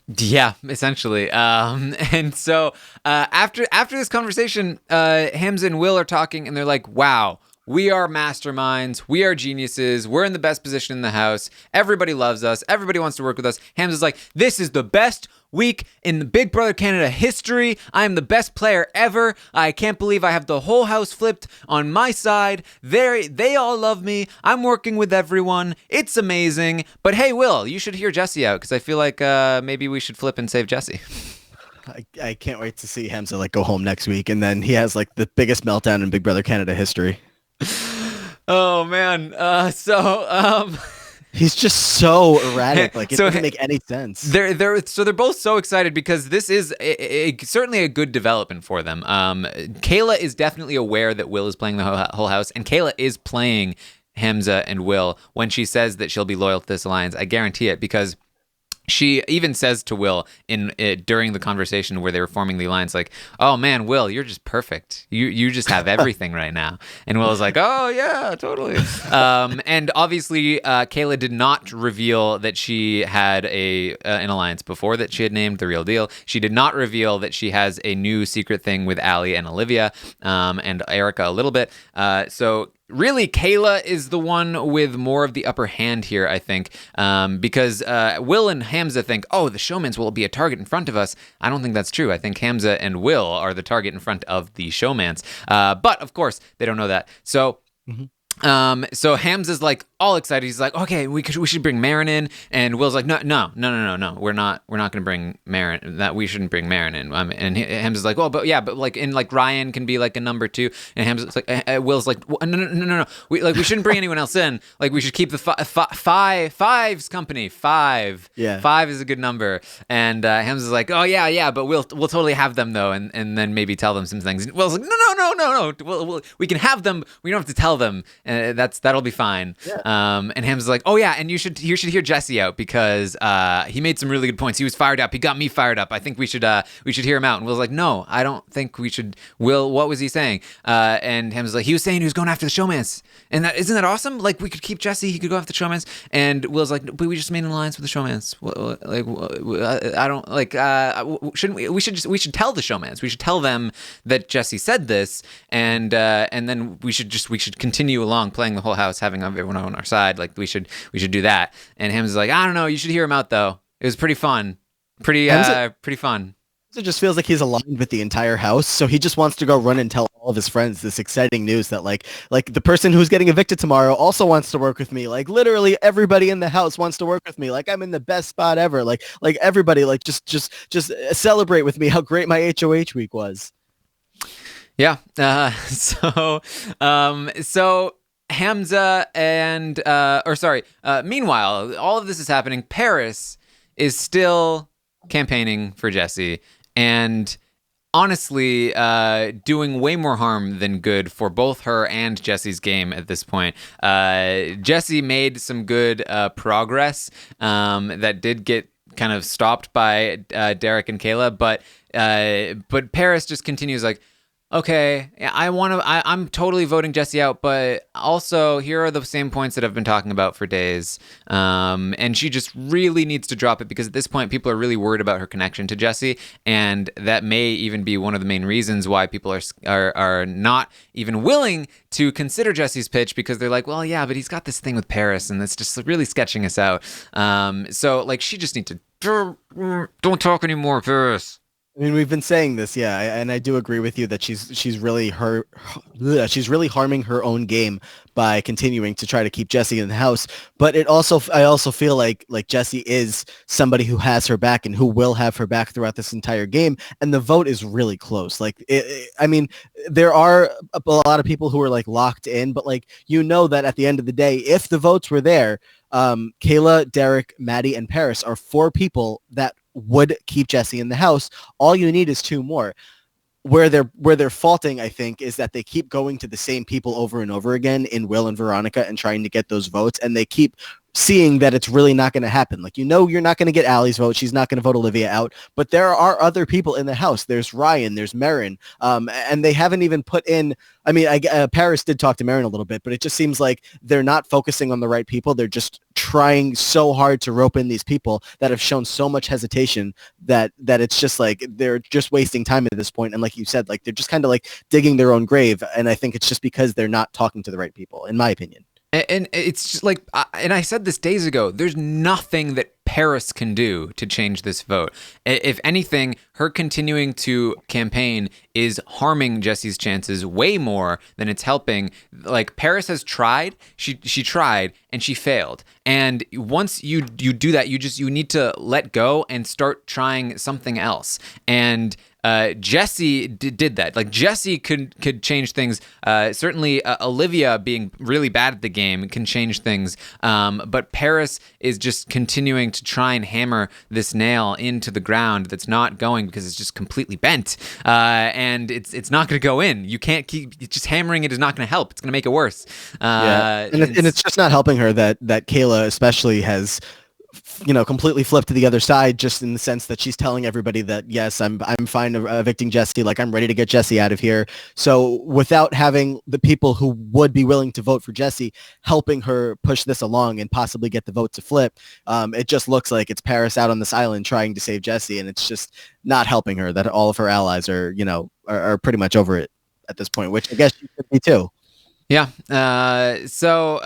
Yeah, essentially. And so after this conversation, Hamza and Will are talking, and they're like, "Wow, we are masterminds. We are geniuses. We're in the best position in the house. Everybody loves us. Everybody wants to work with us." Hamza's like, "This is the best week in the Big Brother Canada history. I am the best player ever. I can't believe I have the whole house flipped on my side. They all love me. I'm working with everyone. It's amazing. But hey, Will, you should hear Jesse out, because I feel like maybe we should flip and save Jesse." I can't wait to see Hamza like go home next week, and then he has like the biggest meltdown in Big Brother Canada history. Oh man. He's just so erratic. Like it doesn't make any sense. They're both so excited because this is certainly a good development for them. Kayla is definitely aware that Will is playing the whole house, and Kayla is playing Hamza and Will when she says that she'll be loyal to this alliance. I guarantee it, because she even says to Will during the conversation where they were forming the alliance, like, "Oh man, Will, you're just perfect. You just have everything right now." And Will is like, "Oh yeah, totally." And obviously, Kayla did not reveal that she had an alliance before that she had named The Real Deal. She did not reveal that she has a new secret thing with Allie and Olivia, and Erica a little bit. So really, Kayla is the one with more of the upper hand here, I think, because Will and Hamza think, "Oh, the showmans will be a target in front of us." I don't think that's true. I think Hamza and Will are the target in front of the showmans. But of course, they don't know that. So. So Hamza's like all excited. He's like, "Okay, we should bring Marin in." And Will's like, "No. We're not going to bring Marin. That we shouldn't bring Marin in." And Hamza's like, "Oh, but like Ryan can be like a number 2." And Hamza's like, Will's like, "No. We shouldn't bring anyone else in. Like we should keep the five's company. Five. Yeah. 5 is a good number." And Hamza's like, "Oh yeah, but we'll totally have them though, and then maybe tell them some things." And Will's like, "No. We can have them. We don't have to tell them. That'll be fine." Yeah. And Hamza's like, "Oh yeah, and you should hear Jesse out, because he made some really good points. He was fired up. He got me fired up. I think we should hear him out." And Will's like, "No, I don't think we should." Will, what was he saying? And Hamza's like, "He was saying he was going after the showmans. And isn't that awesome? Like we could keep Jesse. He could go after the showmans." And Will's like, "But we just made an alliance with the showmans. I don't like. Shouldn't we? We should tell the showmans. We should tell them that Jesse said this, and then we should continue along playing the whole house, having everyone on our side. Like we should do that." And Hamza's like, "I don't know. You should hear him out though. It was pretty fun. Pretty fun." It just feels like he's aligned with the entire house, so he just wants to go run and tell all of his friends this exciting news that like the person who's getting evicted tomorrow also wants to work with me. Like literally everybody in the house wants to work with me. Like I'm in the best spot ever. Like everybody like just celebrate with me how great my HOH week was. Yeah. So Hamza and meanwhile, all of this is happening. Paris is still campaigning for Jesse, and honestly doing way more harm than good for both her and Jesse's game at this point. Jesse made some good progress that did get kind of stopped by Derek and Kayla, but Paris just continues like, "Okay, I'm totally voting Jesse out, but also here are the same points that I've been talking about for days." And she just really needs to drop it, because at this point people are really worried about her connection to Jesse, and that may even be one of the main reasons why people are not even willing to consider Jesse's pitch, because they're like, "Well, yeah, but he's got this thing with Paris, and it's just really sketching us out." So like she just needs to don't talk anymore, Paris. I mean, we've been saying this, yeah, and I do agree with you that she's really harming her own game by continuing to try to keep Jesse in the house. But I also feel like Jesse is somebody who has her back and who will have her back throughout this entire game. And the vote is really close. Like, I mean, there are a lot of people who are like locked in, but like that at the end of the day, if the votes were there, Kayla, Derek, Maddie, and Paris are 4 people that would keep Jesse in the house. All you need is 2 more. Where they're faulting, I think, is that they keep going to the same people over and over again in Will and Veronica and trying to get those votes, and they keep seeing that it's really not going to happen. Like, you're not going to get Allie's vote. She's not going to vote Olivia out. But there are other people in the house. There's Ryan. There's Marin. And they haven't even put in. I mean, Paris did talk to Marin a little bit, but it just seems like they're not focusing on the right people. They're just trying so hard to rope in these people that have shown so much hesitation that it's just like they're just wasting time at this point. And like you said, like they're just kind of like digging their own grave. And I think it's just because they're not talking to the right people, in my opinion. And it's just like, and I said this days ago, there's nothing that Paris can do to change this vote. If anything, her continuing to campaign is harming Jesse's chances way more than it's helping. Like, Paris has tried, she tried, and she failed. And once you do that, you need to let go and start trying something else. And Jesse did that. Like, Jesse could change things. Certainly, Olivia being really bad at the game can change things. But Paris is just continuing to try and hammer this nail into the ground that's not going because it's just completely bent. And it's not going to go in. You can't keep just hammering it is not going to help. It's going to make it worse. And it's just not helping her that Kayla especially has completely flipped to the other side, just in the sense that she's telling everybody that, yes, I'm fine evicting Jesse. Like, I'm ready to get Jesse out of here. So without having the people who would be willing to vote for Jesse helping her push this along and possibly get the vote to flip, it just looks like it's Paris out on this island trying to save Jesse. And it's just not helping her that all of her allies are pretty much over it at this point, which I guess she could be too. Yeah. So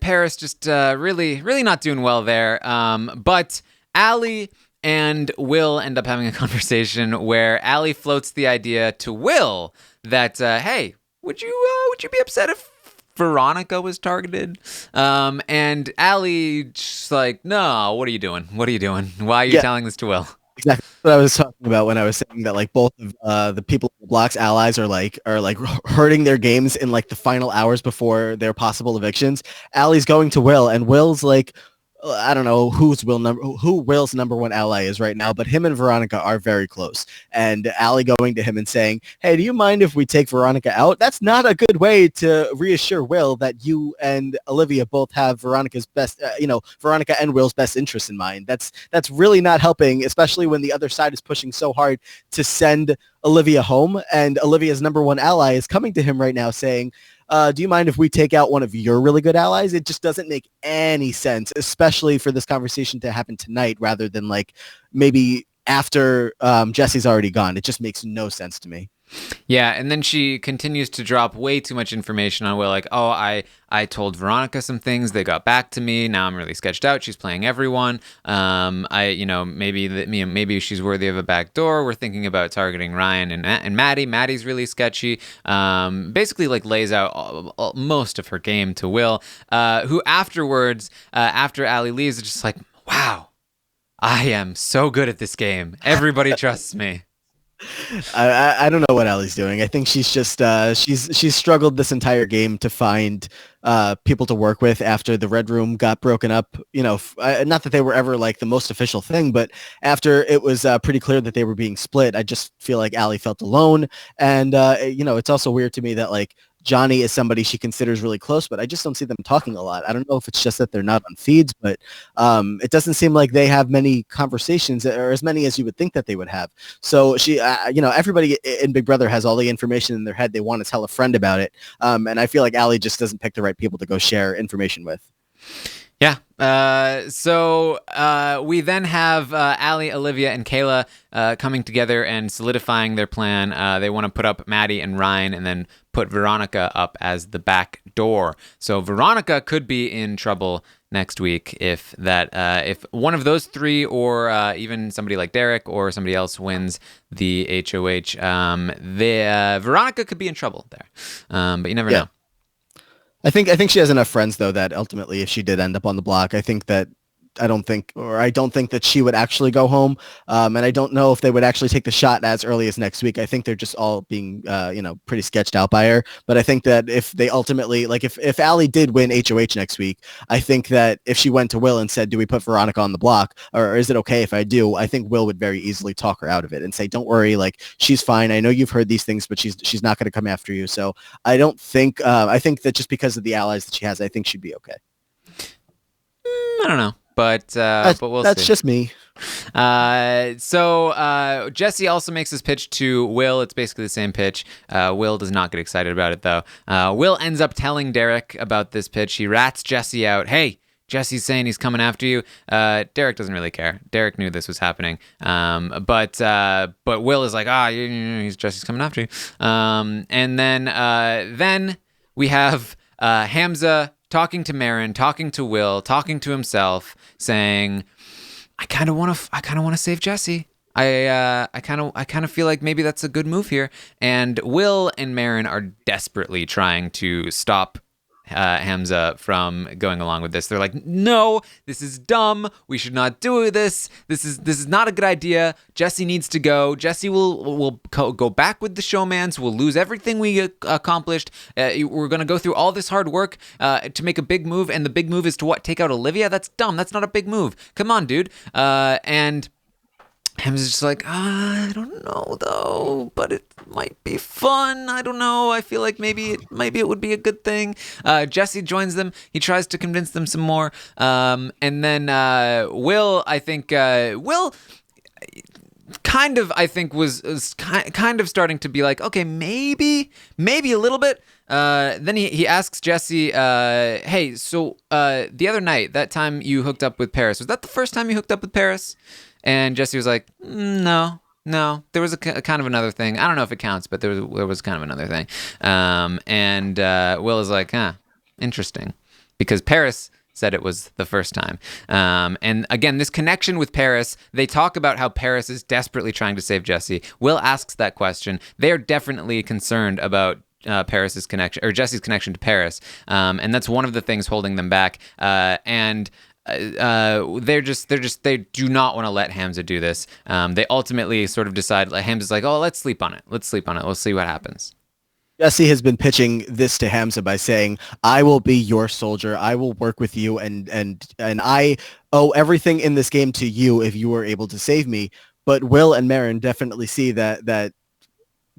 Paris just really not doing well there. But Allie and Will end up having a conversation where Allie floats the idea to Will that, hey, would you be upset if Veronica was targeted? And Allie just like, no, what are you doing? Why are you telling this to Will? Exactly what I was talking about when I was saying that, like, both of the people in the block's allies are hurting their games in like the final hours before their possible evictions. Allie's going to Will, and Will's like, I don't know who Will's number one ally is right now, but him and Veronica are very close. And Allie going to him and saying, hey, do you mind if we take Veronica out? That's not a good way to reassure Will that you and Olivia both have Veronica's best, Veronica and Will's best interests in mind. That's really not helping, especially when the other side is pushing so hard to send Olivia home. And Olivia's number one ally is coming to him right now saying, do you mind if we take out one of your really good allies? It just doesn't make any sense, especially for this conversation to happen tonight rather than like maybe after Jesse's already gone. It just makes no sense to me. Yeah, and then she continues to drop way too much information on Will, like, oh, I told Veronica some things, they got back to me, now I'm really sketched out, she's playing everyone, maybe she's worthy of a back door, we're thinking about targeting Ryan and Maddie's really sketchy, basically like lays out most of her game to Will, who afterwards, after Allie leaves, is just like, wow, I am so good at this game, everybody trusts me. I don't know what Allie's doing. I think she's just she's struggled this entire game to find people to work with after the Red Room got broken up. Not that they were ever like the most official thing, but after it was pretty clear that they were being split, I just feel like Allie felt alone. And it's also weird to me that like Johnny is somebody she considers really close, but I just don't see them talking a lot. I don't know if it's just that they're not on feeds, but it doesn't seem like they have many conversations or as many as you would think that they would have. So she, everybody in Big Brother has all the information in their head. They want to tell a friend about it. And I feel like Allie just doesn't pick the right people to go share information with. Yeah. So we then have Allie, Olivia, and Kayla coming together and solidifying their plan. They want to put up Maddie and Ryan and then put Veronica up as the back door. So Veronica could be in trouble next week if one of those three or even somebody like Derek or somebody else wins the HOH. Veronica could be in trouble there. But you never know. I think she has enough friends, though, that ultimately, if she did end up on the block, I don't think that she would actually go home. And I don't know if they would actually take the shot as early as next week. I think they're just all being, pretty sketched out by her. But I think that if they ultimately, like if Allie did win HOH next week, I think that if she went to Will and said, do we put Veronica on the block or is it okay if I do? I think Will would very easily talk her out of it and say, don't worry, like she's fine. I know you've heard these things, but she's not going to come after you. So I think that just because of the allies that she has, I think she'd be okay. I don't know, but we'll see. That's just me. So Jesse also makes this pitch to Will. It's basically the same pitch. Will does not get excited about it, though. Will ends up telling Derek about this pitch. He rats Jesse out. Hey, Jesse's saying he's coming after you. Derek doesn't really care. Derek knew this was happening. But Will is like, Jesse's coming after you. And then we have Hamza talking to Marin, talking to Will, talking to himself, saying, I kind of want to save Jesse. I kind of feel like maybe that's a good move here. And Will and Marin are desperately trying to stop Hamza from going along with this. They're like, no, this is dumb. We should not do this. This is not a good idea. Jesse needs to go. Jesse will go back with the showmans. We'll lose everything we accomplished. We're going to go through all this hard work to make a big move. And the big move is to what? Take out Olivia? That's dumb. That's not a big move. Come on, dude. And Hamza's just like, I don't know though, but it might be fun. I don't know. I feel like maybe it would be a good thing. Jesse joins them. He tries to convince them some more. And then Will, I think, kind of, I think, was kind of starting to be like, okay, maybe a little bit. Then he asks Jesse, hey, so the other night, that time you hooked up with Paris, was that the first time you hooked up with Paris? And Jesse was like, no, there was a kind of another thing. I don't know if it counts, but there was kind of another thing. And Will is like, interesting, because Paris said it was the first time. And again, this connection with Paris, they talk about how Paris is desperately trying to save Jesse. Will asks that question. They're definitely concerned about Paris's connection, or Jesse's connection to Paris. And that's one of the things holding them back. They do not want to let Hamza do this. They ultimately sort of decide, like, Hamza's like, oh, let's sleep on it. We'll see what happens. Jesse has been pitching this to Hamza by saying, I will be your soldier. I will work with you. And I owe everything in this game to you if you were able to save me. But Will and Marin definitely see that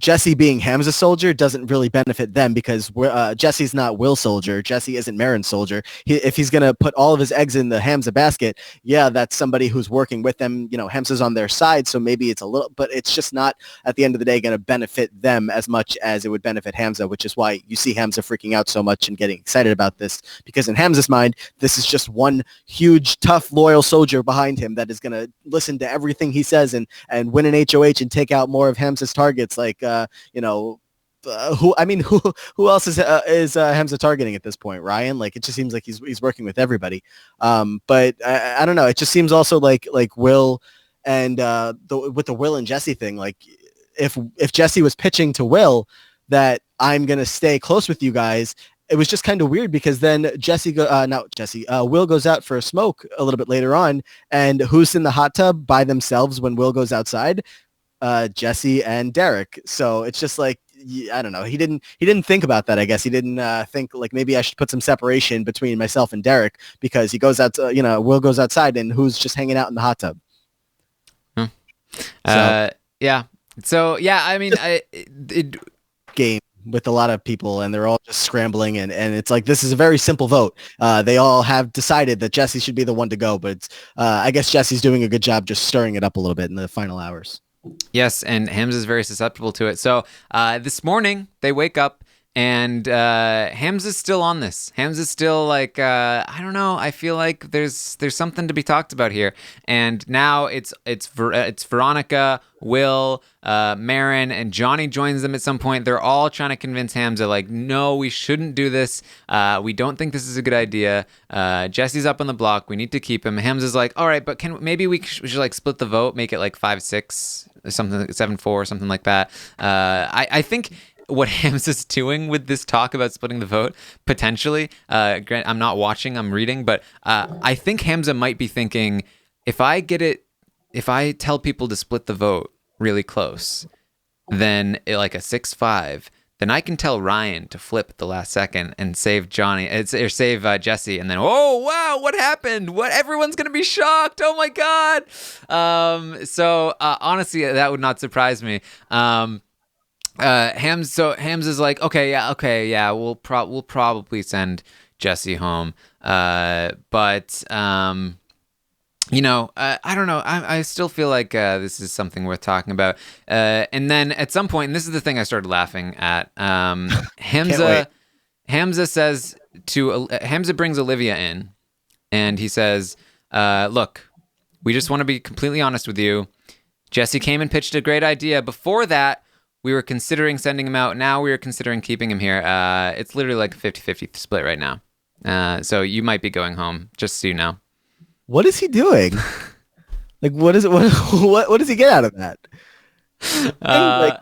Jesse being Hamza's soldier doesn't really benefit them, because Jesse's not Will's soldier. Jesse isn't Marin's soldier. If he's going to put all of his eggs in the Hamza basket, yeah, that's somebody who's working with them. Hamza's on their side, so maybe it's a little, but it's just not, at the end of the day, going to benefit them as much as it would benefit Hamza, which is why you see Hamza freaking out so much and getting excited about this, because in Hamza's mind, this is just one huge, tough, loyal soldier behind him that is going to listen to everything he says and win an HOH and take out more of Hamza's targets, like, who else is Hamza targeting at this point? Ryan? Like, it just seems like he's working with everybody. But I don't know. It just seems also like Will and with the Will and Jesse thing, like if Jesse was pitching to Will that I'm gonna stay close with you guys, it was just kind of weird, because then Will goes out for a smoke a little bit later on, and who's in the hot tub by themselves when Will goes outside? Jesse and Derek. So it's just like, I don't know. He didn't think about that. I guess he didn't think like, maybe I should put some separation between myself and Derek, because he goes out to, Will goes outside and who's just hanging out in the hot tub. Yeah. So yeah, I mean, game with a lot of people, and they're all just scrambling, and it's like, this is a very simple vote. They all have decided that Jesse should be the one to go, but I guess Jesse's doing a good job just stirring it up a little bit in the final hours. Yes, and Hamza is very susceptible to it. So this morning they wake up and Hamza's still on this. Hamza's still like, I don't know. I feel like there's something to be talked about here. And now it's Veronica, Will, Marin, and Johnny joins them at some point. They're all trying to convince Hamza, like, no, we shouldn't do this. We don't think this is a good idea. Jesse's up on the block. We need to keep him. Hamza's like, all right, but maybe we should like split the vote, make it like 5-6, something 7-4, something like that. I think what Hamza's doing with this talk about splitting the vote, potentially, I'm not watching, I'm reading, but I think Hamza might be thinking, if I tell people to split the vote really close, then like a 6-5, then I can tell Ryan to flip at the last second and save save Jesse, and then, oh wow, what happened? What? Everyone's gonna be shocked. Oh my god. So honestly, that would not surprise me. Hamza's like, okay, yeah, we'll probably send Jesse home. But I don't know. I still feel like this is something worth talking about. And then at some point, and this is the thing I started laughing at. Hamza Hamza brings Olivia in, and he says, "Look, we just want to be completely honest with you. Jesse came and pitched a great idea. Before that, we were considering sending him out. Now we are considering keeping him here. It's literally like a 50-50 split right now. So you might be going home, just so you know." What is he doing? Like, what is it? What does he get out of that? Like,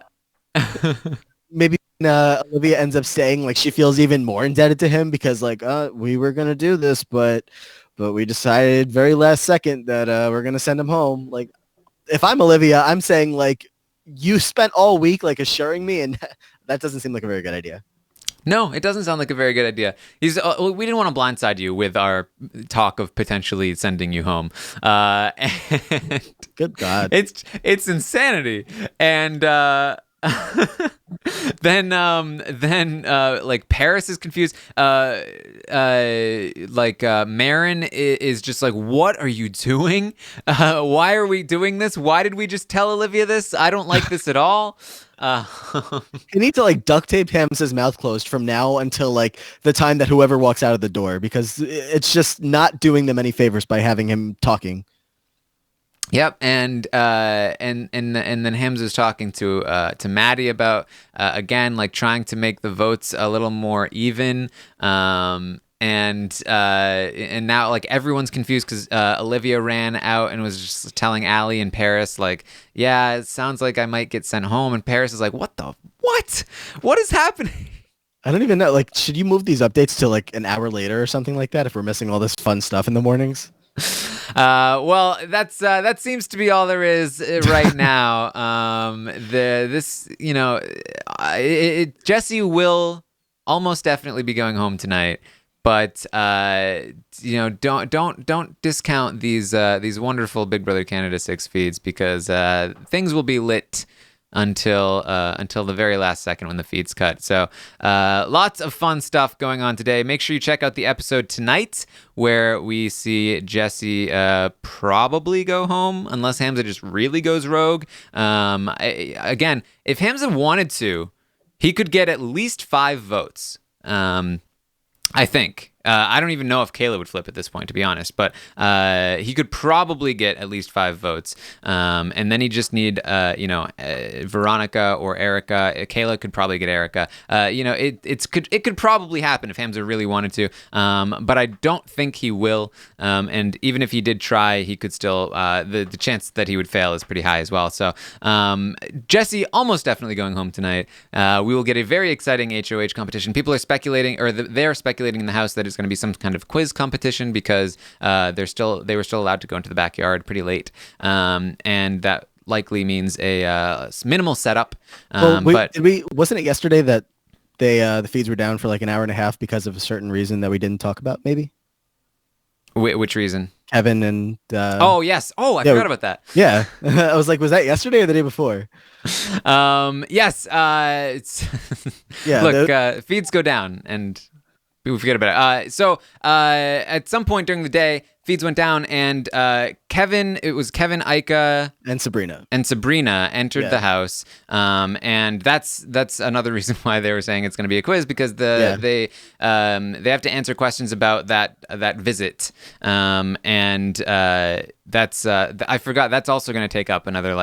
maybe Olivia ends up staying, like she feels even more indebted to him because, like, we were gonna do this, but we decided very last second that we're gonna send him home. Like, if I'm Olivia, I'm saying, like, you spent all week like assuring me, and that doesn't seem like a very good idea. No, it doesn't sound like a very good idea. We didn't want to blindside you with our talk of potentially sending you home. And good God, it's insanity. And then like Paris is confused. Marin is just like, what are you doing? Why are we doing this? Why did we just tell Olivia this? I don't like this at all. You need to like duct tape Hamza's mouth closed from now until like the time that whoever walks out of the door, because it's just not doing them any favors by having him talking. Yep, and then Hamza's talking to Maddie about again, like trying to make the votes a little more even. And now like everyone's confused because Olivia ran out and was just telling Allie and Paris like, yeah, it sounds like I might get sent home. And Paris is like, what? What is happening? I don't even know. Like, should you move these updates to like an hour later or something like that if we're missing all this fun stuff in the mornings? Well, that seems to be all there is right now. Jesse will almost definitely be going home tonight. But don't discount these wonderful Big Brother Canada 6 feeds, because things will be lit until the very last second when the feed's cut. So lots of fun stuff going on today. Make sure you check out the episode tonight where we see Jesse probably go home unless Hamza just really goes rogue. Again, if Hamza wanted to, he could get at least 5 votes. I think. I don't even know if Kayla would flip at this point, to be honest, but he could probably get at least 5 votes. And then he just need, Veronica or Erica. Kayla could probably get Erica. It could probably happen if Hamza really wanted to, but I don't think he will. And even if he did try, he could still, the chance that he would fail is pretty high as well. So Jesse almost definitely going home tonight. We will get a very exciting HOH competition. People are speculating, or they're speculating in the house that it's going to be some kind of quiz competition because they were still allowed to go into the backyard pretty late, and that likely means a minimal setup. But wasn't it yesterday that the feeds were down for like an hour and a half because of a certain reason that we didn't talk about? Maybe. Which reason? Kevin and oh yes, I forgot about that. Yeah. I was like, was that yesterday or the day before? Yes. It's yeah. Look, feeds go down and we forget about it. So at some point during the day, feeds went down, and Kevin, Ika, and Sabrina entered the house, and that's another reason why they were saying it's going to be a quiz, because they have to answer questions about that visit, and that's I forgot that's also going to take up another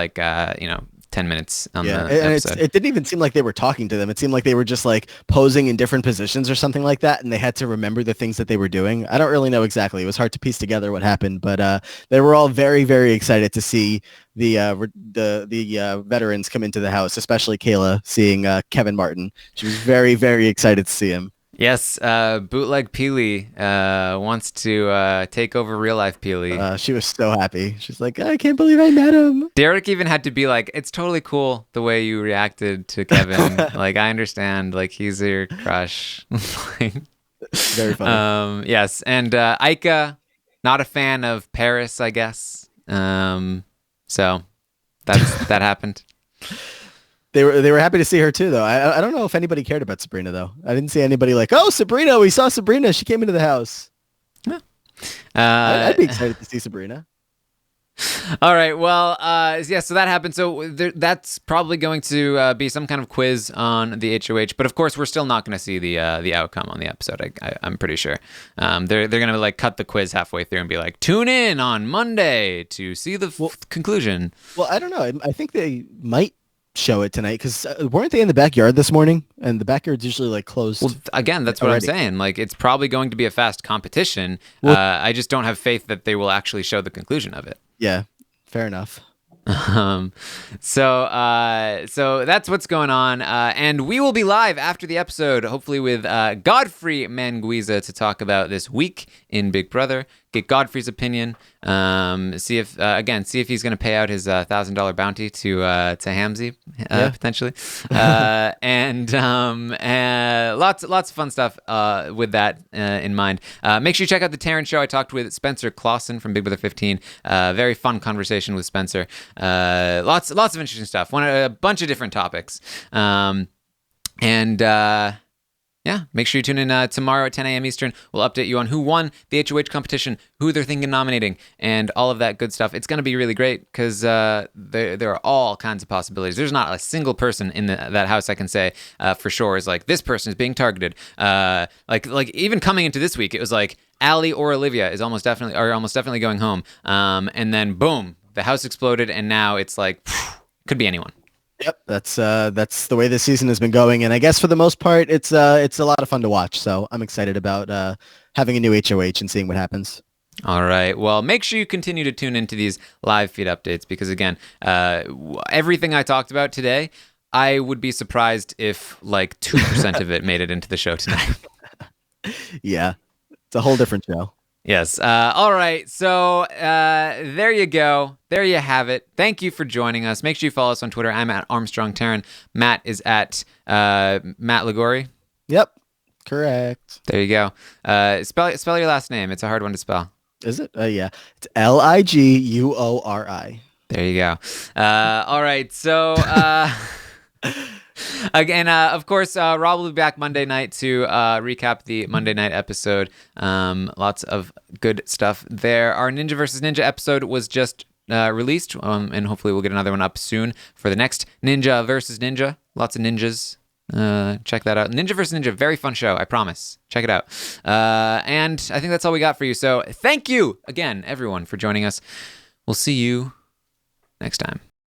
10 minutes on the episode. It didn't even seem like they were talking to them. It seemed like they were just like posing in different positions or something like that, and they had to remember the things that they were doing. I don't really know exactly. It was hard to piece together what happened, but they were all very, very excited to see the veterans come into the house, especially Kayla seeing Kevin Martin. She was very, very excited to see him. Yes, bootleg Peely wants to take over real life Peely. She was so happy. She's like, I can't believe I met him. Derek even had to be like, it's totally cool the way you reacted to Kevin. Like, I understand. Like, he's your crush. Very funny. Yes, and Ika, not a fan of Paris, I guess. So that happened. They were happy to see her too, though. I don't know if anybody cared about Sabrina, though. I didn't see anybody like, oh, Sabrina, we saw Sabrina. She came into the house. I'd be excited to see Sabrina. All right. Well, yeah. So that happened. So that's probably going to be some kind of quiz on the HOH. But of course, we're still not going to see the outcome on the episode. I'm pretty sure. They're going to like cut the quiz halfway through and be like, tune in on Monday to see the conclusion. Well, I don't know. I think they might show it tonight because weren't they in the backyard this morning? And the backyard's usually like closed. Well, again, that's what already. I'm saying. Like, it's probably going to be a fast competition. Well, I just don't have faith that they will actually show the conclusion of it. Yeah, fair enough. So that's what's going on, and we will be live after the episode, hopefully with Godfrey Manguiza to talk about this week in Big Brother. Get Godfrey's opinion. See if he's going to pay out his $1,000 bounty to Hamza potentially, and lots of fun stuff with that in mind. Make sure you check out the Taran Show. I talked with Spencer Clausen from Big Brother 15. Very fun conversation with Spencer. Lots of interesting stuff. A bunch of different topics. Yeah, make sure you tune in tomorrow at 10 a.m. Eastern. We'll update you on who won the HOH competition, who they're thinking nominating, and all of that good stuff. It's going to be really great because there are all kinds of possibilities. There's not a single person in that house I can say for sure is like, this person is being targeted. Like even coming into this week, it was like Allie or Olivia are almost definitely going home. And then boom, the house exploded, and now it's like could be anyone. Yep, that's the way this season has been going, and I guess for the most part, it's a lot of fun to watch. So I'm excited about having a new HOH and seeing what happens. All right. Well, make sure you continue to tune into these live feed updates because, again, everything I talked about today, I would be surprised if like 2% of it made it into the show tonight. Yeah, it's a whole different show. Yes. All right. So there you go. There you have it. Thank you for joining us. Make sure you follow us on Twitter. I'm at Armstrong Taran. Matt is at Matt Ligori. Yep. Correct. There you go. Spell your last name. It's a hard one to spell. Is it? Yeah. It's Liguori. There you go. All right. So again, of course, Rob will be back Monday night to recap the Monday night episode. Lots of good stuff there. Our Ninja vs. Ninja episode was just released, and hopefully we'll get another one up soon for the next Ninja vs. Ninja. Lots of ninjas. Check that out. Ninja vs. Ninja, very fun show, I promise. Check it out. And I think that's all we got for you. So thank you again, everyone, for joining us. We'll see you next time.